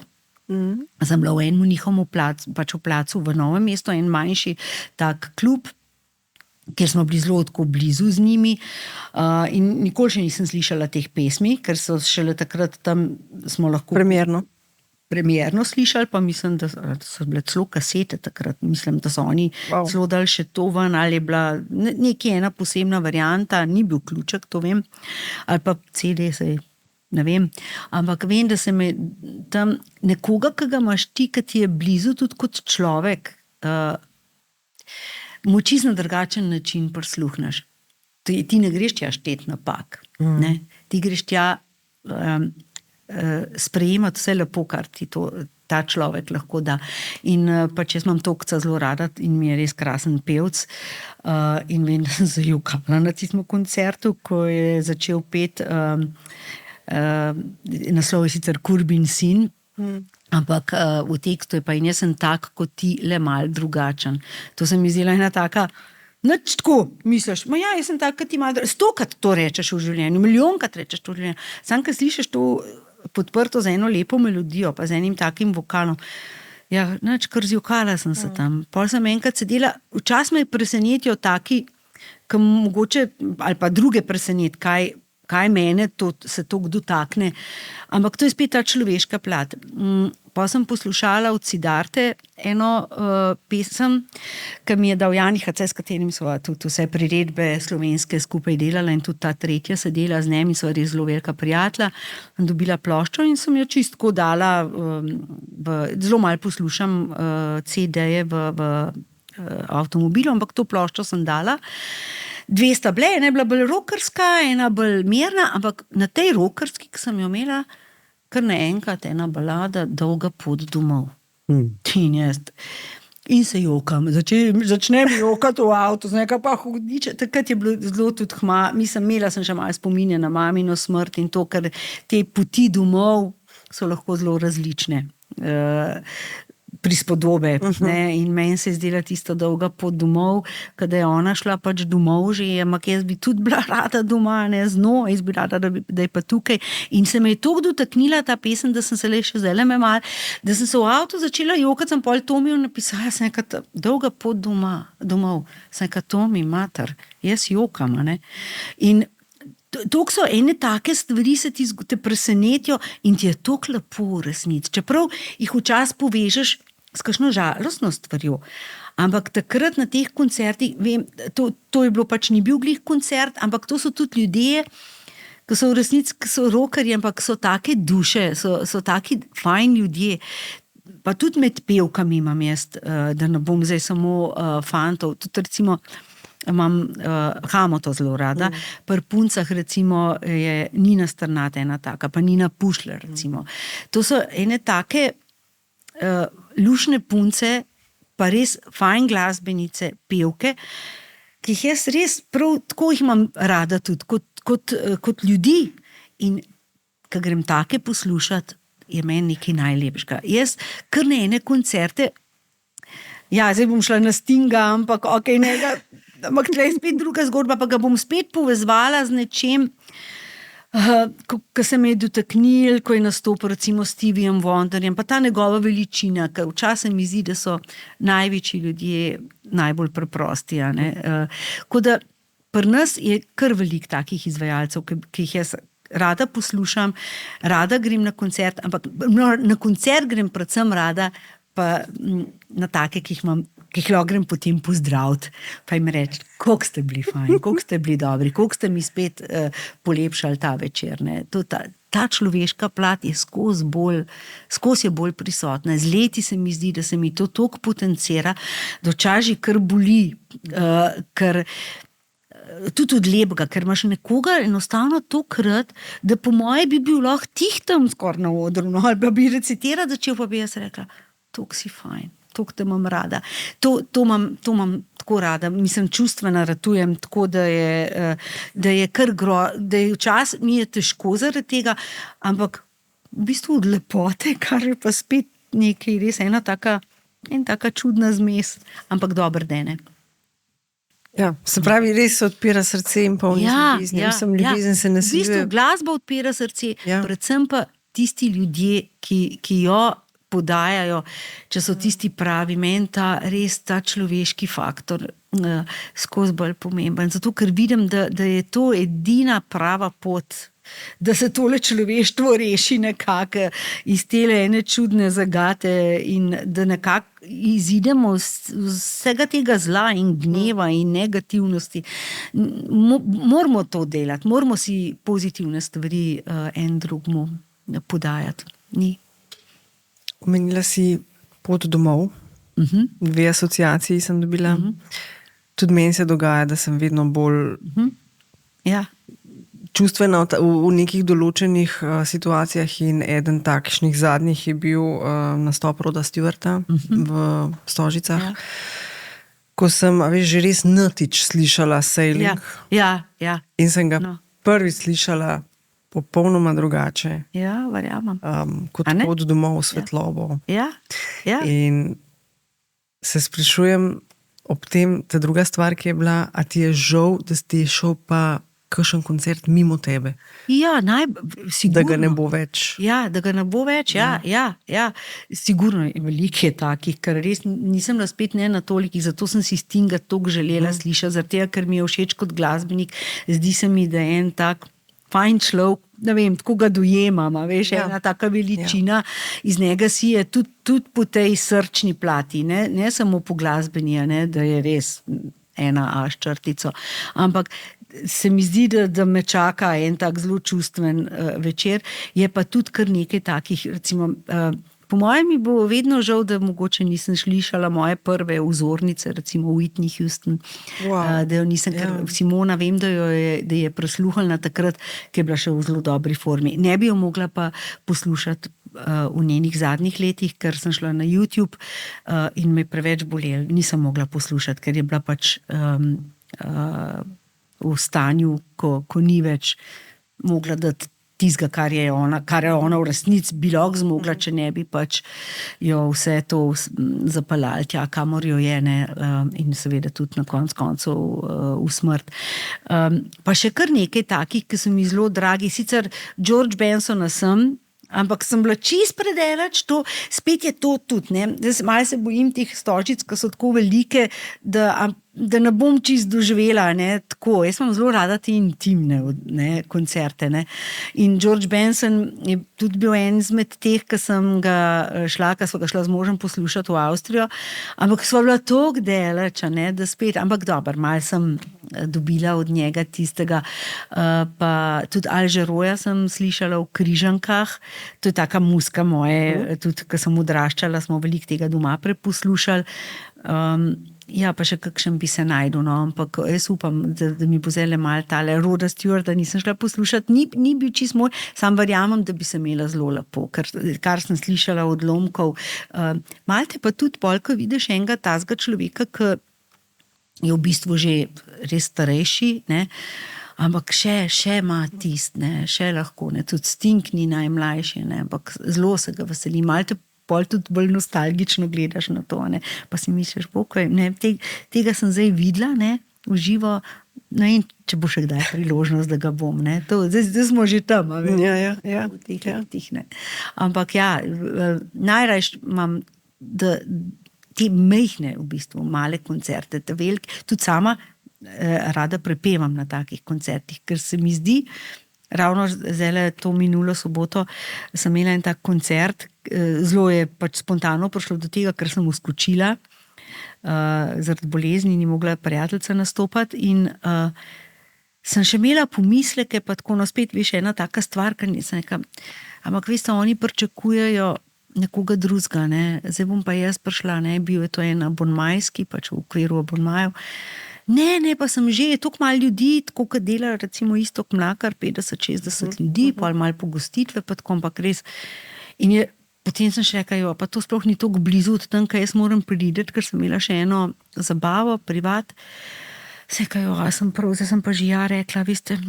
sem bila v enem njihovem pač v placu v Novem mestu, en manjši tak klub, kjer smo bili zelo tako blizu z njimi in nikoli še nisem slišala teh pesmi, ker so šele takrat tam smo lahko premierno slišali, pa mislim, da so bile celo kasete takrat, mislim, da so oni celo dali še to ven, ali je bila nekje ena posebna varianta, ni bil ključek, to vem, ali pa CD, ne vem, ampak vem, da se me tam nekoga, ki ga imaš ti, ki ti je blizu tudi kot človek, moči na drugačen način prisluhneš. Ti ne greš tja štet napak, ne? Ti greš tja sprejemati vse lepo, kar ti ta človek lahko da. In pač jaz imam Tokca zelo rada in mi je res krasen pevc. In vem, da sem zajokala na tistem koncertu, ko je začel peti, naslov je sicer Kurbin sin, ampak v tekstu je pa in jaz sem tak, kot ti, le mal drugačen. To se mi zdela ena taka, nič tako, misliš, jaz sem tak, kot ti mal drugačen. 100-krat to rečeš v življenju, milijonkrat rečeš to v življenju. Sam, ko slišiš to podprto z eno lepo melodijo, pa z enim takim vokalom, nič, kar zjokala sem se tam. Pol sem enkrat sedela, včasih me presenetijo taki, ki mogoče, ali pa druge preseneti, kaj mene se to dotakne. Ampak to je spet ta človeška plat. Pa sem poslušala od Siddharte eno pesem, ki mi je dal Jani Hace, s katerim so tudi vse priredbe slovenske skupaj delala in tudi ta tretja se dela z njim in so res zelo velika prijatelja. Dobila ploščo in sem jo čistko dala, zelo malo poslušam CD-je v avtomobilu, ampak to ploščo sem dala. 2 sta bile, ena je bila bolj rockerska, ena bolj mirna, ampak na tej rockerski, ki sem jo imela, kar naenkrat ena balada, Dolga pot domov. In jaz, In se jokam, začnem jokati v avtu, pa hudiče. Takrat je bilo zelo tudi imela sem še malo spominja na mamino smrt in to, ker te poti domov so lahko zelo različne. Prispodobe. In meni se je zdela tista dolga pot domov, kada je ona šla pač domov že, ampak jaz bi tudi bila rada doma, ne z njo, jaz bi rada, da je pa tukaj. In se me je toliko dotaknila ta pesem, da sem se le še zdaj mal, da sem se v avtu začela jokati, sem pol Tomijo napisala, sem nekaj dolga pot domov, sem nekaj Tomi, mater, jaz jokam, ne. In toliko so ene take stvari, se ti te presenetijo in ti je toliko lepo v resnici. Čeprav jih včasih povežeš s kakšno žalostno stvarjo. Ampak takrat na teh koncertih, vem, to je bilo pač ni bil glih koncert, ampak to so tudi ljudje, ki so v resnici, ki so rockerji, ampak so take duše, so taki fajn ljudje. Pa tudi med pevkami imam jaz, da ne bom zdaj samo fantov, tudi recimo imam Hamoto zelo rada, pri puncah recimo je Nina Strnad ena taka, pa Nina Pušler recimo. To so ene take lušne punce, pa res fajn glasbenice, pevke, ki jih jaz res prav tako jih imam rada tudi, kot ljudi. In ko grem take poslušati, je meni nekaj najlepšega. Jaz kar na ene koncerte, zdaj bom šla na Stinga, ampak ampak tle je spet druga zgodba, pa ga bom spet povezvala z nečem, ko se me je dotaknil, ko je nastopil recimo Steviejem Wonderjem, pa ta njegova veličina, ker včasih mi zdi, da so največji ljudje najbolj preprosti. Tako da pri nas je kar veliko takih izvajalcev, ki jih jaz rada poslušam, rada grem na koncert, ampak na koncert grem predvsem rada, pa na take, ki jih lahko grem potem pozdraviti, pa jim reči, koliko ste bili fajn, koliko ste bili dobri, koliko ste mi spet polepšali ta večer. Ta človeška plat je skozi je bolj prisotna. Z leti se mi zdi, da se mi to toliko potencira, da včasih kar boli, ker tudi od lepega, ker imaš nekoga enostavno tokrat, da po moje bi bil lahko tih tam skoraj na odru, ali pa bi recitirati začel, pa bi jaz rekla, toliko si fajn, toliko te imam rada. To imam tako rada, mislim, čustvena ratujem, tako da je kar da je včasih mi je težko zaradi tega, ampak v bistvu od lepote, kar je pa spet nekaj, res ena taka čudna zmes, ampak dober dene. Ja, se pravi, res se odpira srce in polni ljubezni. Ljubezen se nasiljuje. V bistvu glasba odpira srce, predvsem pa tisti ljudje, ki jo podajajo, če so tisti pravi, meni res ta človeški faktor skozi bolj pomemben. Zato, ker vidim, da je to edina prava pot, da se tole človeštvo reši nekako iz tele ene čudne zagate in da nekako izidemo vsega tega zla in gneva in negativnosti. Moramo to delati, moramo si pozitivne stvari en drugmu podajati. Ni. Omenila si pot domov, 2 asociaciji sem dobila. Tudi meni se dogaja, da sem vedno bolj čustvena v nekih določenih situacijah in eden takšnih zadnjih je bil nastop Roda Stewarta v Stožicah, ko sem že res natič slišala Sailing in sem ga prvič slišala popolnoma drugače. Ja, verjamem. Kot pot domov v svetlobo. Ja. In se sprašujem ob tem, ta druga stvar, ki je bila, a ti je žal, da ti je šel pa kakšen koncert mimo tebe? Ja, sigurno. Da ga ne bo več. Ja, da ga ne bo več, ja. Sigurno je veliko je takih, ker res nisem bila spet ne na tolikih, zato sem si Stinga toliko želela slišati, zaradi tega, ker mi je všeč kot glasbenik, zdi se mi, da je en tak fajn človek, ne vem, tako ga dojemam, veš, ena taka veličina, iz njega si je tudi po tej srčni plati, ne samo po glasbeni, da je res ena črtico, ampak se mi zdi, da me čaka en tak zelo čustven večer, je pa tudi kar nekaj takih, recimo Po mojem mi bo vedno žal, da mogoče nisem slišala moje prve vzornice, recimo Whitney Houston, da jo nisem, ker Simona vem, da je prisluhnila takrat, ki je bila še v zelo dobri formi. Ne bi jo mogla pa poslušati v njenih zadnjih letih, ker sem šla na YouTube in me preveč bolelo. Nisem mogla poslušati, ker je bila pač v stanju, ko ni več mogla dati tizga, kar je ona v resnici bi lahko zmogla, če ne bi pač jo vse to zapeljali tja, kamor jo je, ne, in seveda tudi na koncu v smrt. Pa še kar nekaj takih, ki so mi zelo dragi, sicer George Bensona sem, ampak sem bila čist predaleč, to spet je to tudi, ne. Zdaj malo se bojim teh stožic, ki so tako velike, da ne bom čist doživela, ne, tako. Jaz imam zelo rada te intimne, ne, koncerte, ne. In George Benson je tudi bil en izmed teh, ki sem ga šla, ki sva ga šla z možem poslušati v Avstrijo, ampak sva bila toliko daleč, ne, da spet, ampak dobro, malo sem dobila od njega tistega, pa tudi Alžeroja sem slišala v Križankah, to je taka muska moje, tudi, ko sem odraščala, smo veliko tega doma preposlušali, ja, pa še kakšen bi se najdel, no, ampak jaz upam, da mi bo zdaj malo tale Roda Stewarta nisem šla poslušati, ni bil čist moj, sam verjamem, da bi se imela zelo lepo, kar sem slišala odlomkov. Malte pa tudi pol, ko vidiš enega tazga človeka, ki je v bistvu že res starejši, ne, ampak še ima tist, ne, še lahko, ne, tudi Sting ni najmlajši, ne, ampak zelo se ga veseli. Malte pol tudi bolj nostalgično gledaš na to, ne, pa si misliš, ne, tega sem zdaj videla, ne, v živo, ne, in če bo še kdaj priložnost, da ga bom, ne, zdaj smo že tam, ja. V teh letih, ne. Ampak ja, najrajš imam, da te mejhne, v bistvu, male koncerte, te velike, tudi sama rada prepevam na takih koncertih, ker se mi zdi, ravno zdaj to minulo soboto sem imela en tak koncert, zelo je pač spontano prišlo do tega, ker sem uskočila, zaradi bolezni ni mogla prijateljica nastopati in sem še imela pomisleke, pa tako, no spet veš, ena taka stvar, ker nisem nekam, ampak veste, oni pričakujejo nekoga drugega, ne, zdaj bom pa jaz prišla, ne, bil je to en abonmajski, pač v okviru abonmajev. Ne, pa sem že, je toliko malo ljudi, tako kot dela recimo Iztok Mlakar, 50-60 ljudi, pa malo pogostitve, pa tako, ampak res. In potem sem še rekla, pa to sploh ni toliko blizu od tam, kaj jaz moram priti, ker sem imela še eno zabavo, privat. Zdaj sem pa že rekla, veste,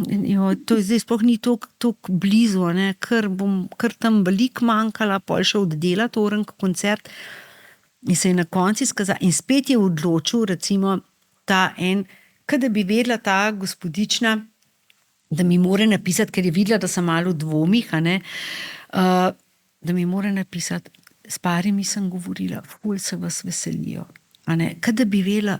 to zdaj sploh ni toliko blizu, ne, ker bom kar tam veliko manjkala, pol še oddelati orenk koncert. In se je na konci skazala, in spet je odločil, recimo, ta en, kada bi vedela ta gospodična, da mi mora napisati, ker je videla, da sem malo v dvomih, da mi mora napisati, s parimi sem govorila, ful se vas veselijo. Kada bi vedela,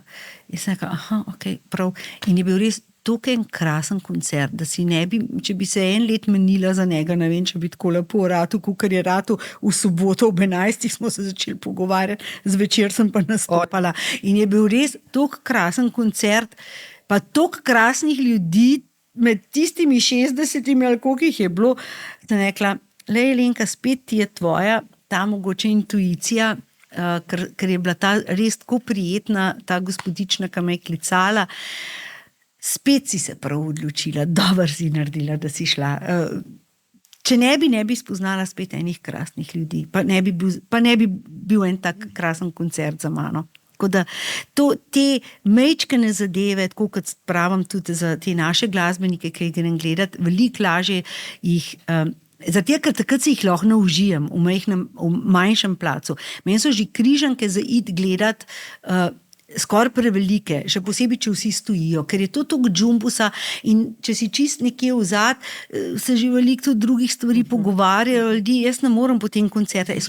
jaz sem rekla, ok, prav. In je bil res tako en krasen koncert, da si ne bi, če bi se en let menila za njega, ne vem, če bi tako lepo ratu, kakor je ratu v soboto ob 11 smo se začeli pogovarjati, zvečer sem pa nastopala. In je bil res tako krasen koncert, pa tako krasnih ljudi, med tistimi 60-imi ali koliko jih je bilo, sem rekla, lej, Lenka, spet ti je tvoja, ta mogoče intuicija, ker je bila ta res tako prijetna, ta gospodična, ki me je klicala, spet si se prav odločila, dobro si naredila, da si šla. Če ne bi spoznala spet enih krasnih ljudi, pa ne bi bil en tak krasen koncert za mano. Tako da te mejčkene zadeve, tako kot pravim tudi za te naše glasbenike, ki jih grem gledati, veliko lažje jih zato, ker takrat se jih lahko naužijem v manjšem placu. Meni so že Križanke za iti gledati skoraj prevelike, še posebej, če vsi stojijo, ker je to toliko džumbusa in če si čist nekje vzad, se že veliko tudi drugih stvari pogovarjajo ljudi, jaz ne morem potem koncerta, jaz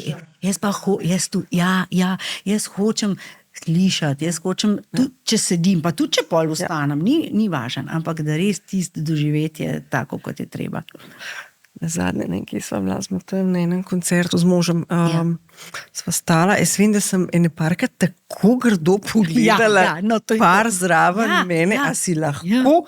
hočem slišati, jaz hočem, tudi če sedim, pa tudi če pol ostanem, ni važno, ampak da res tisto doživetje tako, kot je treba. Zadnje, nekaj sva bila na enem koncertu z možem, sva stala, jaz vem, da sem ene parkrat tako grdo pogledala, par zraven mene, a si lahko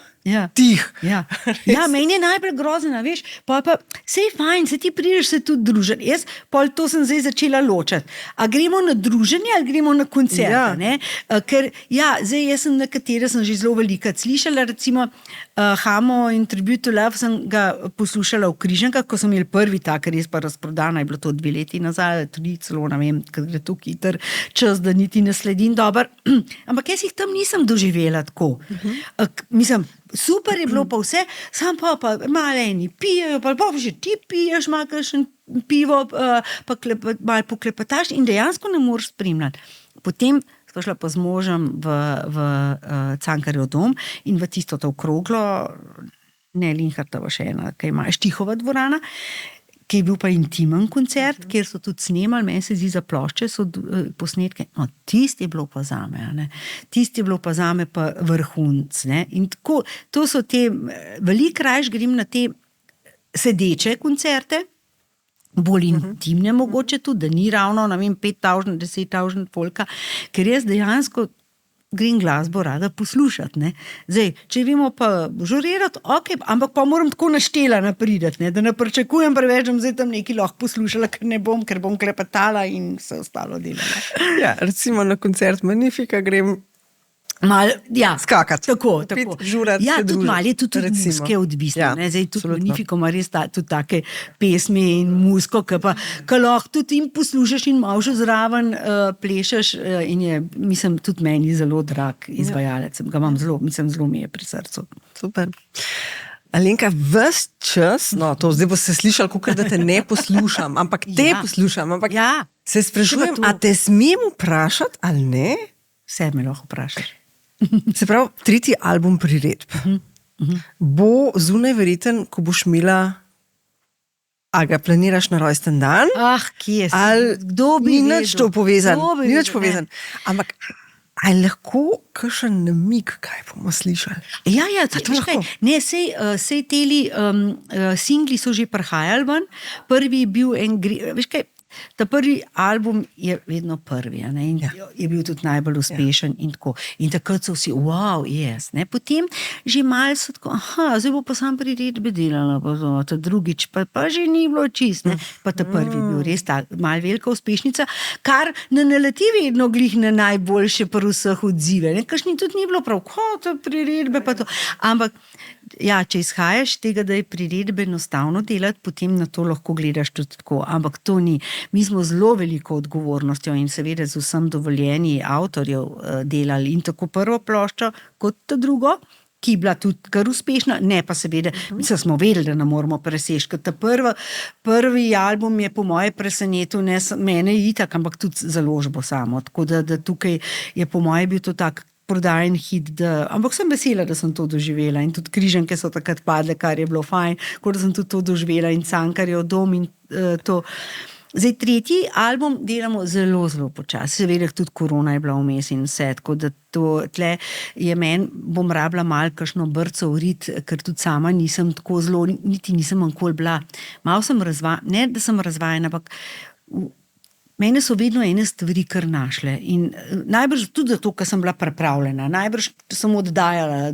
tih. Ja. Ja, meni je najbolj grozno, veš, pa sej fajn, se ti prideš se tudi družiti. Jaz to sem zdaj začela ločati. A gremo na druženje ali gremo na koncerte, ne? Ker, zdaj jaz sem nekatere sem že zelo velikrat slišala, recimo Hamo in Tribute to Love sem ga poslušala v Križankah, ko sem imel prvi tak, res pa razprodana, je bilo to 2 leti nazaj, 3 celo, ne vem, ker gre to hiter čas, da niti ne sledim dobro. Ampak jaz jih tam nisem doživela tako. Mislim, super je bilo pa vse, sam pa malo eni pijejo, pa že ti piješ, malo kakšen pivo, pa malo poklepetaš in dejansko ne moreš spremljati. Potem smo šla pa z možem v Cankarjev dom in v tisto to okroglo, ne Linhartova še ena, kaj ima Štihova dvorana, ki je bil pa intimen koncert, kjer so tudi snemali, meni se zdi za plošče, so posnetke, no, tisti je bilo pa zame, ne? Tisti je bilo pa zame pa vrhunc, ne? In tako, to so te, veliko rajš grem na te sedeče koncerte, bolj intimne mogoče tudi, da ni ravno, ne vem, 5.000, 10.000 folka, ker jaz dejansko grem glasbo rada poslušati, ne. Zdaj, če vemo pa žurirati, ok, ampak pa moram tako naštela napridati, ne, da ne pričakujem preveč, da zdaj tam nekaj lahko poslušala, ker bom klepetala in vse ostalo delala. Ja, recimo na koncert Magnifica grem skakati. Tako. Žurati, ja, tudi malo je tudi muzike odvisno. Ja, zdaj tudi Magnifico ima res tudi take pesmi in muziko, ki lahko tudi jim poslušaš in malo že zraven plešeš in je, mislim, tudi meni zelo drag izvajalec. Ga imam zelo, mislim, zelo mi je pri srcu. Super. Alenka, ves čas, no, to zdaj bo se slišal, kakor da te ne poslušam, ampak te poslušam, ampak se sprašujem, a te smem vprašati ali ne? Vse me lahko vprašaš. Se pravi, 3. album priredb. Bo zunaj verjeten, ko boš imela, a ga planiraš na rojsten dan? Kje si? Kdo bi vedel? Ni nič to povezan. Ni nič povezan. Ampak, ali lahko kakšen namig, kaj bomo slišali? Ja, to lahko. Ne, sej teli singli so že prihajali ven. Prvi je bil veš kaj, ta prvi album je vedno prvi, ne? In je bil tudi najbolj uspešen in tako. In takrat so vsi, wow, yes. Ne? Potem že malo so tako, zdaj bo pa sam priredbe delala, pa ta drugič, pa že ni bilo čist. Ne? Pa ta prvi bil res ta malo velika uspešnica, kar ne naleti vedno glih na najboljše pri vseh odzive. Kakšni tudi ni bilo prav, ta priredbe pa to. Ampak če izhajaš tega, da je priredbe enostavno delati, potem na to lahko gledaš tudi tako. Ampak to ni. Mi smo zelo veliko odgovornostjo in seveda z vsem dovoljenji avtorjev delali in tako prvo ploščo kot ta drugo, ki je bila tudi kar uspešna, ne pa seveda, smo vedeli, da ne moramo preseči, ker ta prvi album je po moje presenetil, ne mene itak, ampak tudi založbo samo, tako da tukaj je po moje bil to tak prodajen hit, ampak sem vesela, da sem to doživela in tudi Križanke so takrat padle, kar je bilo fajn, kot da sem tudi to doživela in Cankarjev dom in to. Zdaj, 3. album delamo zelo, zelo počasi. Seveda tudi korona je bila vmes in vse, tako da tle je meni, bom rabila malo kakšno brco urit, ker tudi sama nisem tako zelo, niti nisem nikoli bila. Malo sem ne da sem razvajena, ampak mene so vedno ene stvari kar našle in najbrž tudi zato, ker sem bila pripravljena, najbrž sem oddajala,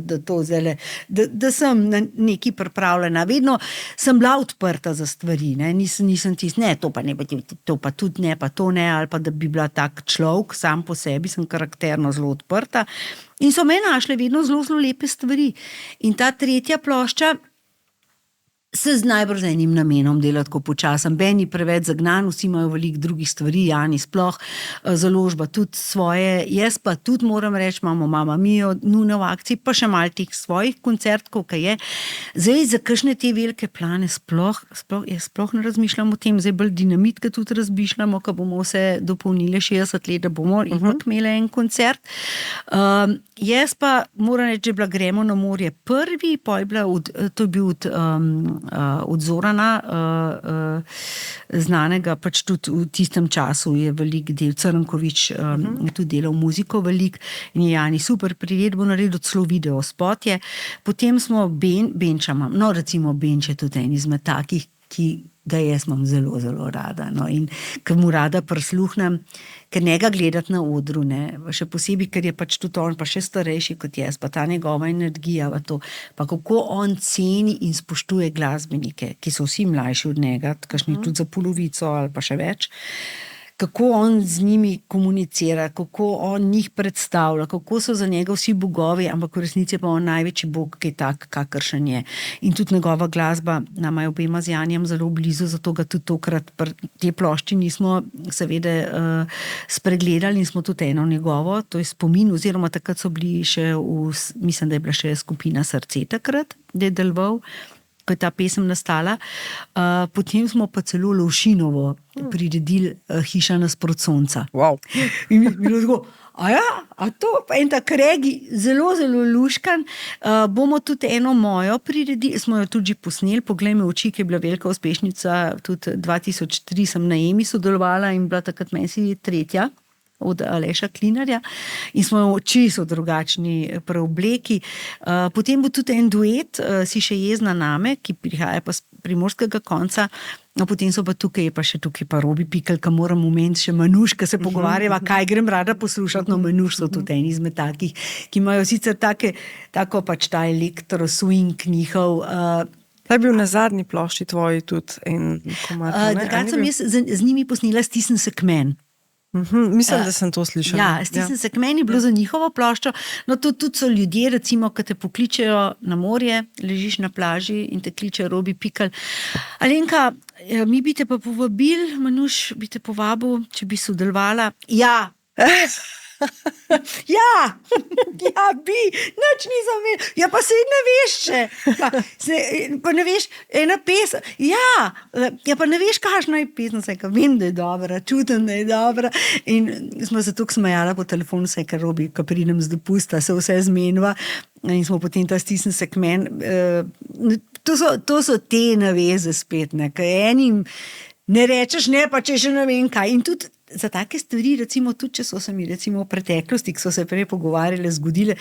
da sem na nekaj pripravljena, vedno sem bila odprta za stvari, ne? Nisem to pa ne, to pa tudi ne, pa to ne, ali pa da bi bila tak človek, sam po sebi sem karakterno zelo odprta in so me našle vedno zelo, zelo lepe stvari. In ta 3. plošča se z najbolj z enim namenom dela tako počasem. Ben je preveč zagnan, vsi imajo veliko drugih stvari, Jani sploh, založba tudi svoje, jaz pa tudi moram reči, imamo Mama Mio, nujno v akciji, pa še malo teh svojih koncertkov, kaj je. Zdaj, za kakšne te velike plane sploh ne razmišljamo o tem, zdaj bolj Dinamitke tudi razmišljamo, ko bomo vse dopolnili 60 let, da bomo ipak imeli en koncert. Jaz pa moram reči, da Gremo na morje prvi, pa je bila, to je bil od Zorana, znanega pač tudi v tistem času je velik del, Crnkovič tudi delal muziko velik in je Jani super priredbo naredil, celo video spot je. Potem smo Benča, no recimo Benč je tudi en izmed takih, ki ga jaz imam zelo, zelo rada. No. In ker mu rada prisluhnem, ker njega gledati na odru, ne. Še posebej, ker je pač tudi on, pa še starejši kot jaz, pa ta njegova energija, pa kako on ceni in spoštuje glasbenike, ki so vsi mlajši od njega, kakšni tudi za polovico ali pa še več. Kako on z njimi komunicira, kako on njih predstavlja, kako so za njega vsi bogovi, ampak v resnici je pa on največji bog, ki je tak, kakršen je. In tudi njegova glasba nama je obema z Janijem zelo blizu, zato ga tudi tokrat te plošči nismo seveda spregledali in smo tudi eno njegovo, to je Spomin, oziroma takrat so bili še mislim, da je bila še skupina Srce takrat, da je deloval, ko je ta pesem nastala. Potem smo pa celo Lovšinovo priredili Hiša nasprot sonca. Wow. In mi je bilo tako, a to pa en tak regi, zelo, zelo luškan. Bomo tudi eno mojo priredili, smo jo tudi posneli, Poglej me v oči, ki je bila velika uspešnica, tudi 2003 sem na EMI sodelovala in bila takrat meni tretja od Aleša Klinarja in smo jo čisto drugačni preobleki. Potem bo tudi en duet, Si še jezna name, ki prihaja pa z primorskega konca. No, potem so pa tukaj pa Robi Pikl, ki moram omeniti še Manuš, ki se pogovarjava, kaj grem rada poslušati. No, Manuš so tudi eni izmed takih, ki imajo sicer tako pač ta elektro swing njihov. Ta je bil na zadnji plošči tvoji tudi en komad. Takrat sem jaz z njimi posnela Stisnem se k meni. Mislim, da sem to slišala. Ja, Stisnem se k meni, bilo za njihovo ploščo. No, to tudi so ljudje, recimo, ki te pokličejo na morje, ležiš na plaži in te kliče Robi Pikl. Alenka, mi bi te pa povabili, Manuš bi te povabil, če bi sodelovala. Ja. Ja, bi, nič nisem imel. Ja, pa sej ne veš še. Pa ne veš, ena pesem. Ja, pa ne veš, kakšna je pesem. Vem, da je dobra, čutim, da je dobra. In smo se tukaj smejala po telefonu, ker Robi, ko pridem z dopusta, se vse zmenjava. In smo potem ta Stisnem se k meni. To so te naveze spet, ne, ker enim ne rečeš ne, pa če še ne vem kaj. In tudi za take stvari, recimo tudi, če so se mi recimo v preteklosti, ki so se prej pogovarjale, zgodile,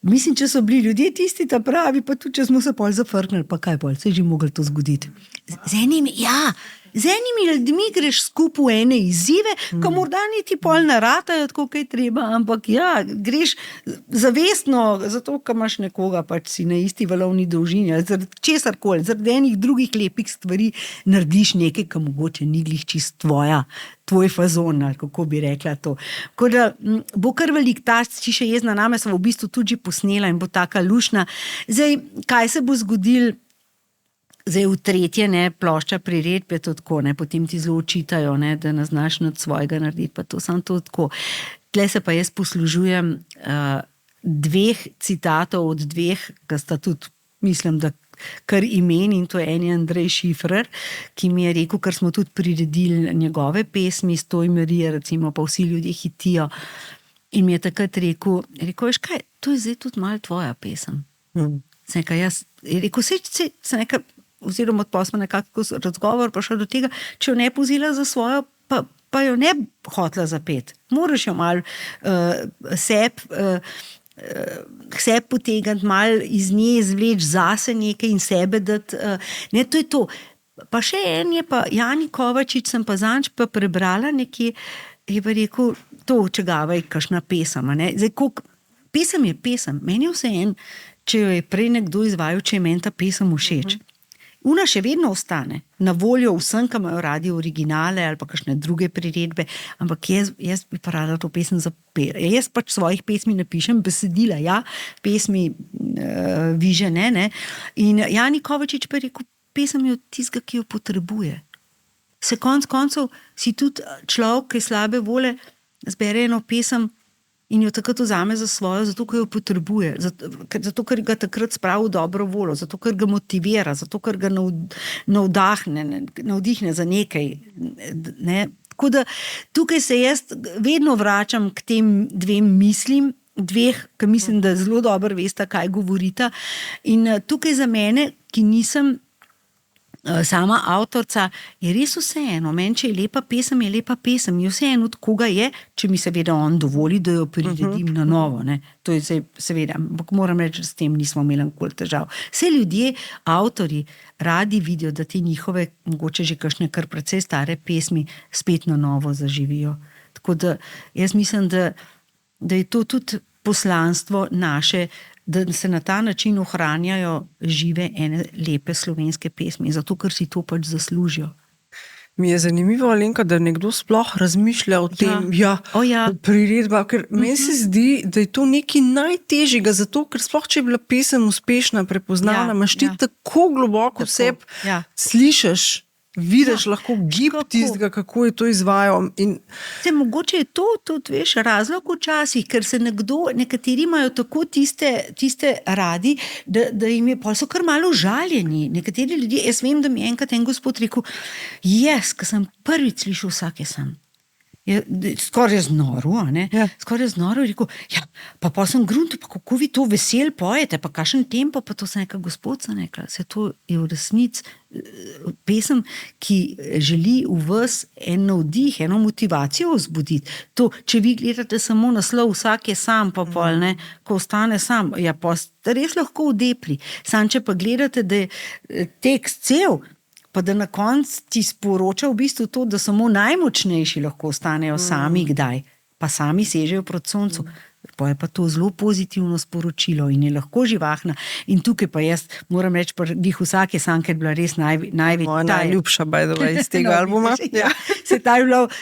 mislim, če so bili ljudje tisti ta pravi, pa tudi, če smo se pol zafrknili, pa kaj pol, se je že moglo to zgoditi. Z enimi ljudmi greš skupaj v ene izzive, ko morda niti pol naratajo, tako kaj treba, ampak ja, greš zavestno, zato, ker imaš nekoga, pač si na isti valovni dolžini, zaradi česarkoli, zaradi enih drugih lepih stvari narediš nekaj, kar mogoče ni glih čist tvoj fazon, kako bi rekla to. Tako da bo kar velik, ta Si še jezna name smo v bistvu tudi posnela in bo taka lušna. Zdaj, kaj se bo zgodil? Zdaj v tretje, ne, plošča priredbe, to tako, ne, potem ti zelo očitajo, ne, da ne znaš nad svojega narediti, pa to samo to tako. Tle se pa jaz poslužujem dveh citatov od dveh, ki sta tudi, mislim, da kar imeni, in to je en Andrej Šifrer, ki mi je rekel, ker smo tudi priredili njegove pesmi, Stoj Marija, recimo, pa vsi ljudje hitijo. In mi je takrat rekel, veš kaj, to je zdaj tudi malo tvoja pesem. Sem rekel, oziroma pa smo nekako razgovor prišel do tega, če jo ne pozila za svojo, pa jo ne hotela zapeti. Moraš jo malo sebi potegniti, malo iz nje izvleči zase nekaj in sebe dati. Ne, to je to. Pa še en je pa Jani Kovačič, sem pa zanč pa prebrala nekje, je pa rekel, to čegava je kakšna pesem. Zdaj, pesem je pesem. Meni je vseeno, če jo je prej nekdo izvajal, če je meni ta pesem všeč. Una še vedno ostane na voljo vsem, ki imajo radi originale ali pa kakšne druge priredbe, ampak jaz bi pa rada to pesem zapela. Jaz pač svojih pesmi napišem, besedila, ja, pesmi viže, ne. In Jani Kovačič pa je rekel, pesem je od tistega, ki jo potrebuje. Se konc koncev si tudi človek, ki je slabe vole, zbere eno pesem in jo takrat vzame za svojo, zato, ker jo potrebuje, zato, ker ga takrat spravi v dobro voljo, zato, ker ga motivira, zato, ker ga navdihne za nekaj. Ne? Tako da tukaj se jaz vedno vračam k tem dvem mislim, ki mislim, da zelo dobro veste, kaj govorita. In tukaj za mene, ki nisem sama avtorica, je res vseeno. Meni, če je lepa pesem, je lepa pesem. Je vseeno, od koga je, če mi seveda on dovoli, da jo priredim na novo. Ne. To je zdaj, seveda, ampak moram reči, da s tem nismo imeli nikoli težav. Vse ljudje, avtorji, radi vidijo, da te njihove, mogoče že kakšne kar precej stare pesmi spet na novo zaživijo. Tako da jaz mislim, da je to tudi poslanstvo naše, da se na ta način ohranjajo žive ene lepe slovenske pesmi, zato ker si to pač zaslužijo. Mi je zanimivo, Alenka, da nekdo sploh razmišlja o tem, priredba, ker meni se zdi, da je to nekaj najtežjega, zato ker sploh, če je bila pesem uspešna, prepoznana, imaš ti tako globoko vseb, slišiš, vidiš lahko gib tistega, kako je to izvajal. Mogoče je to tudi, veš, razlog včasih, ker se nekateri imajo tako tiste radi, da jim je, pa so kar malo žaljeni. Nekateri ljudje, jaz vem, da mi je enkrat en gospod rekel, ko sem prvič slišal Vsak je sam. Skoraj znoro, skoraj znoro je rekel, pa sem gruntil, pa kako vi to vesel pojete, pa kakšen tempo, pa to sem nekaj gospod, se to je v resnici pesem, ki želi v vas en navdih, eno motivacijo vzbuditi. To, če vi gledate samo naslov Vsak je sam, pa pol, ko ostane sam, pa ste res lahko v depri. Sam, če pa gledate, da je tekst cel, pa da na koncu ti sporoča v bistvu to, da samo najmočnejši lahko ostanejo sami kdaj, pa sami sežejo proti soncu. Pa je pa to zelo pozitivno sporočilo in je lahko živahna. In tukaj pa jaz moram reči, pa Vsak je sam, ker je bila res največja. Moja najljubša, by the way, iz tega albuma.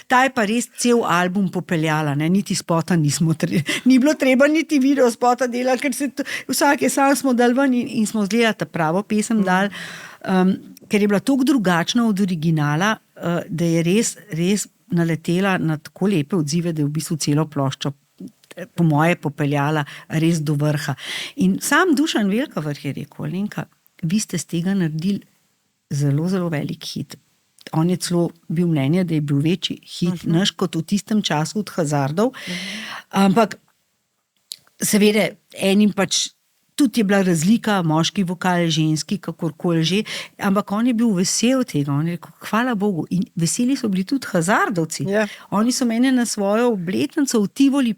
Ta je pa res cel album popeljala, niti spota nismo, ni bilo treba niti video spota delati, ker Vsak je sam smo dali ven in smo zgledali ta pravo pesem dali, ker je bila toliko drugačna od originala, da je res naletela na tako lepe odzive, da je v bistvu celo ploščo po moje popeljala res do vrha. In sam Dušan Velkavrh je rekel, Alenka, vi ste z tega naredili zelo, zelo velik hit. On je celo bil mnenja, da je bil večji hit naš kot v tistem času od Hazardov. Ampak seveda enim pač tudi je bila razlika, moški vokal, ženski, kakorkoli že, ampak on je bil vesel tega, on je rekel, hvala Bogu. In veseli so bili tudi Hazardovci. Oni so mene na svojo obletnico v Tivoli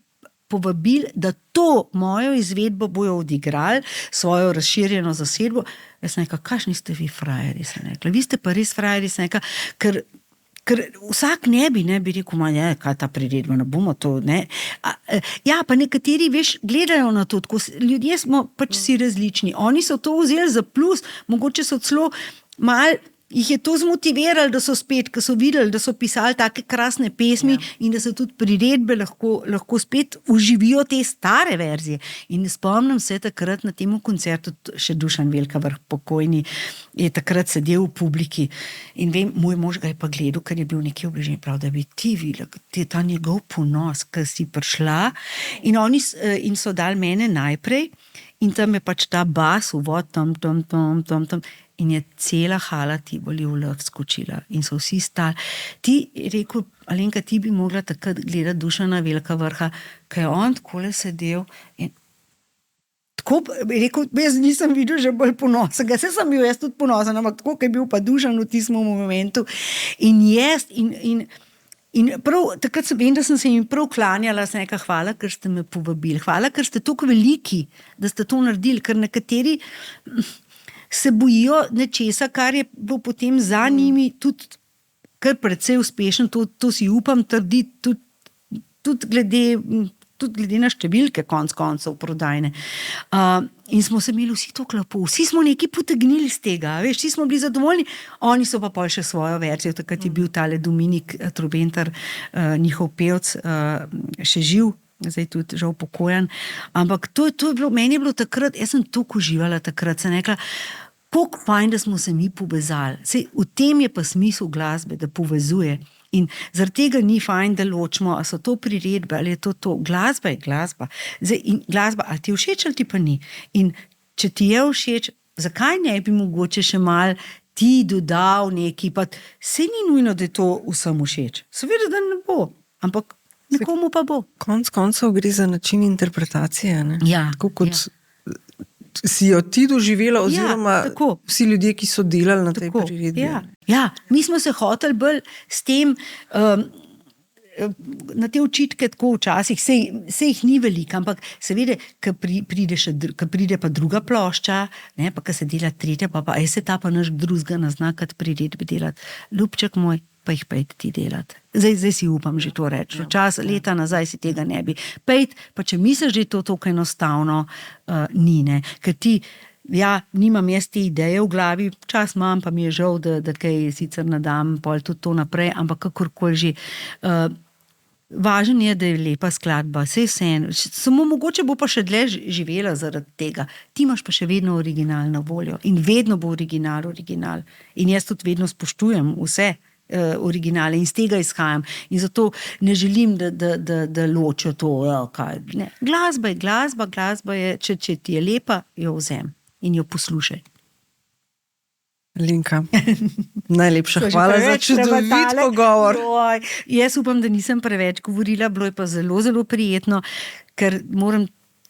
povabili, da to mojo izvedbo bojo odigrali, svojo razširjeno zasedbo. Jaz sem rekla, kakšni ste vi frajeri, sem rekla. Vi ste pa res frajeri, sem rekla, ker vsak ne bi rekel, kaj ta priredba, ne bomo to, ne. Pa nekateri, veš, gledajo na to, tako, ljudje smo pač si različni. Oni so to vzeli za plus, mogoče so celo malo jih je to zmotiviralo, da so spet, ko so videli, da so pisali take krasne pesmi in da so tudi priredbe lahko spet uživijo te stare verzije. In spomnim se takrat na temu koncertu, še Dušan Velkavrh pokojni, je takrat sedel v publiki in vem, moj mož ga je pa gledal, ker je bil nekje obližen, prav, da bi ti videl, ta njegov ponos, ker si prišla in so dali mene najprej in tam je pač ta bas, uvod, tam, in je cela hala Tivoli v lov skočila in so vsi stali. Ti rekel, Alenka, ti bi mogla takrat gledati Dušana Velkavrha, ker je on takole sedel in tako rekel, jaz nisem videl že bolj ponosen, se sem bil jaz tudi ponosen, ampak tako, ker je bil pa Dušan v tistem momentu in jaz in prav, takrat vem, da sem se jim prav klanjala, sem rekla, hvala, ker ste me povabili, hvala, ker ste toliko veliki, da ste to naredili, ker nekateri se bojijo nečesa, kar je bilo potem za njimi tudi kar precej uspešen, to si upam trditi tudi glede na številke koncev prodajne. In smo se imeli vsi to klapo, vsi smo nekaj potegnili z tega, veš, vsi smo bili zadovoljni, oni so pa pol še svojo verzijo, takrat je bil tale Dominik Trobentar, njihov pevc, še živ, zdaj tudi žal pokojen, ampak to je bilo, meni je bilo takrat, jaz sem toliko uživala takrat, sem rekla, koliko fajn, da smo se mi povezali. Sej, v tem je pa smisel glasbe, da povezuje in zaradi tega ni fajn, da ločimo, a so to priredbe, ali je to, glasba je glasba. Zdaj, in glasba, ali ti je všeč, ali ti pa ni. In če ti je všeč, zakaj ne bi mogoče še mal ti dodal neki, pa se ni nujno, da je to vsem všeč. Seveda, da ne bo, ampak nekomu pa bo. Konec koncev gre za način interpretacije, ne? Ja. Tako kot si jo ti doživela, oziroma tako. vsi ljudje, ki so delali na tej Tako, priredbi? ja, mi smo se hoteli bolj s tem, na te očitke tako včasih, sej jih ni veliko, ampak seveda, ko pride pa druga plošča, ne, pa ko se dela tretja, pa se ta pa naš drugega ne zna kot priredbi delati. Ljubček moj, pa jih pejte ti delati. Zdaj si upam že to reči. Leta nazaj si tega ne bi. Pejte, pa če misliš, da je to tako enostavno, ni, ne. Ker ti, ja, nimam jaz te ideje v glavi, čas imam, pa mi je žal, da kaj sicer nadam, pol tudi to naprej, ampak kakorkoli že. Važen je, da je lepa skladba, samo mogoče bo pa še dlje živela zaradi tega. Ti imaš pa še vedno originalno voljo in vedno bo original. In jaz tudi vedno spoštujem vse originale in z tega izhajam. In zato ne želim, da ločijo to. Kaj. Ne. Glasba je glasba je, če ti je lepa, jo vzem in jo poslušaj. Linka, najlepša hvala za čudovit pogovor. Jaz upam, da nisem preveč govorila, bilo je pa zelo, zelo prijetno, ker moram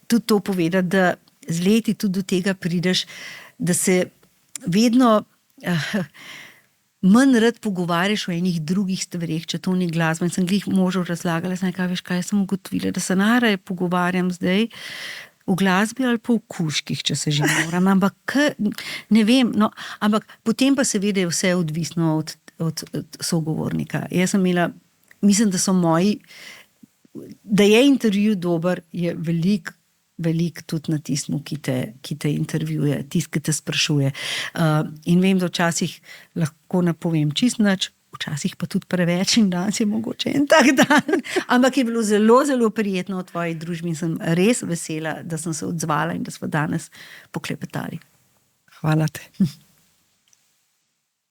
tudi to povedati, da z leti tudi do tega prideš, da se vedno manj rad pogovarjaš o enih drugih stvareh, če to ni glasba. In sem glih možu razlagala, kaj sem ugotovila, da se najraje pogovarjam zdaj v glasbi ali pa v kužkih, če se že moram, ampak ne vem, no, ampak potem pa seveda je vse odvisno od sogovornika. Jaz sem imela, mislim, da je intervju dober, je velik tudi na tistem, ki te intervjuje, tist, ki te sprašuje. In vem, da včasih lahko napovem čist nič, včasih pa tudi preveč in danes je mogoče en tak dan, ampak je bilo zelo, zelo prijetno v tvoji družbi in sem res vesela, da sem se odzvala in da smo danes poklepetali. Hvala te.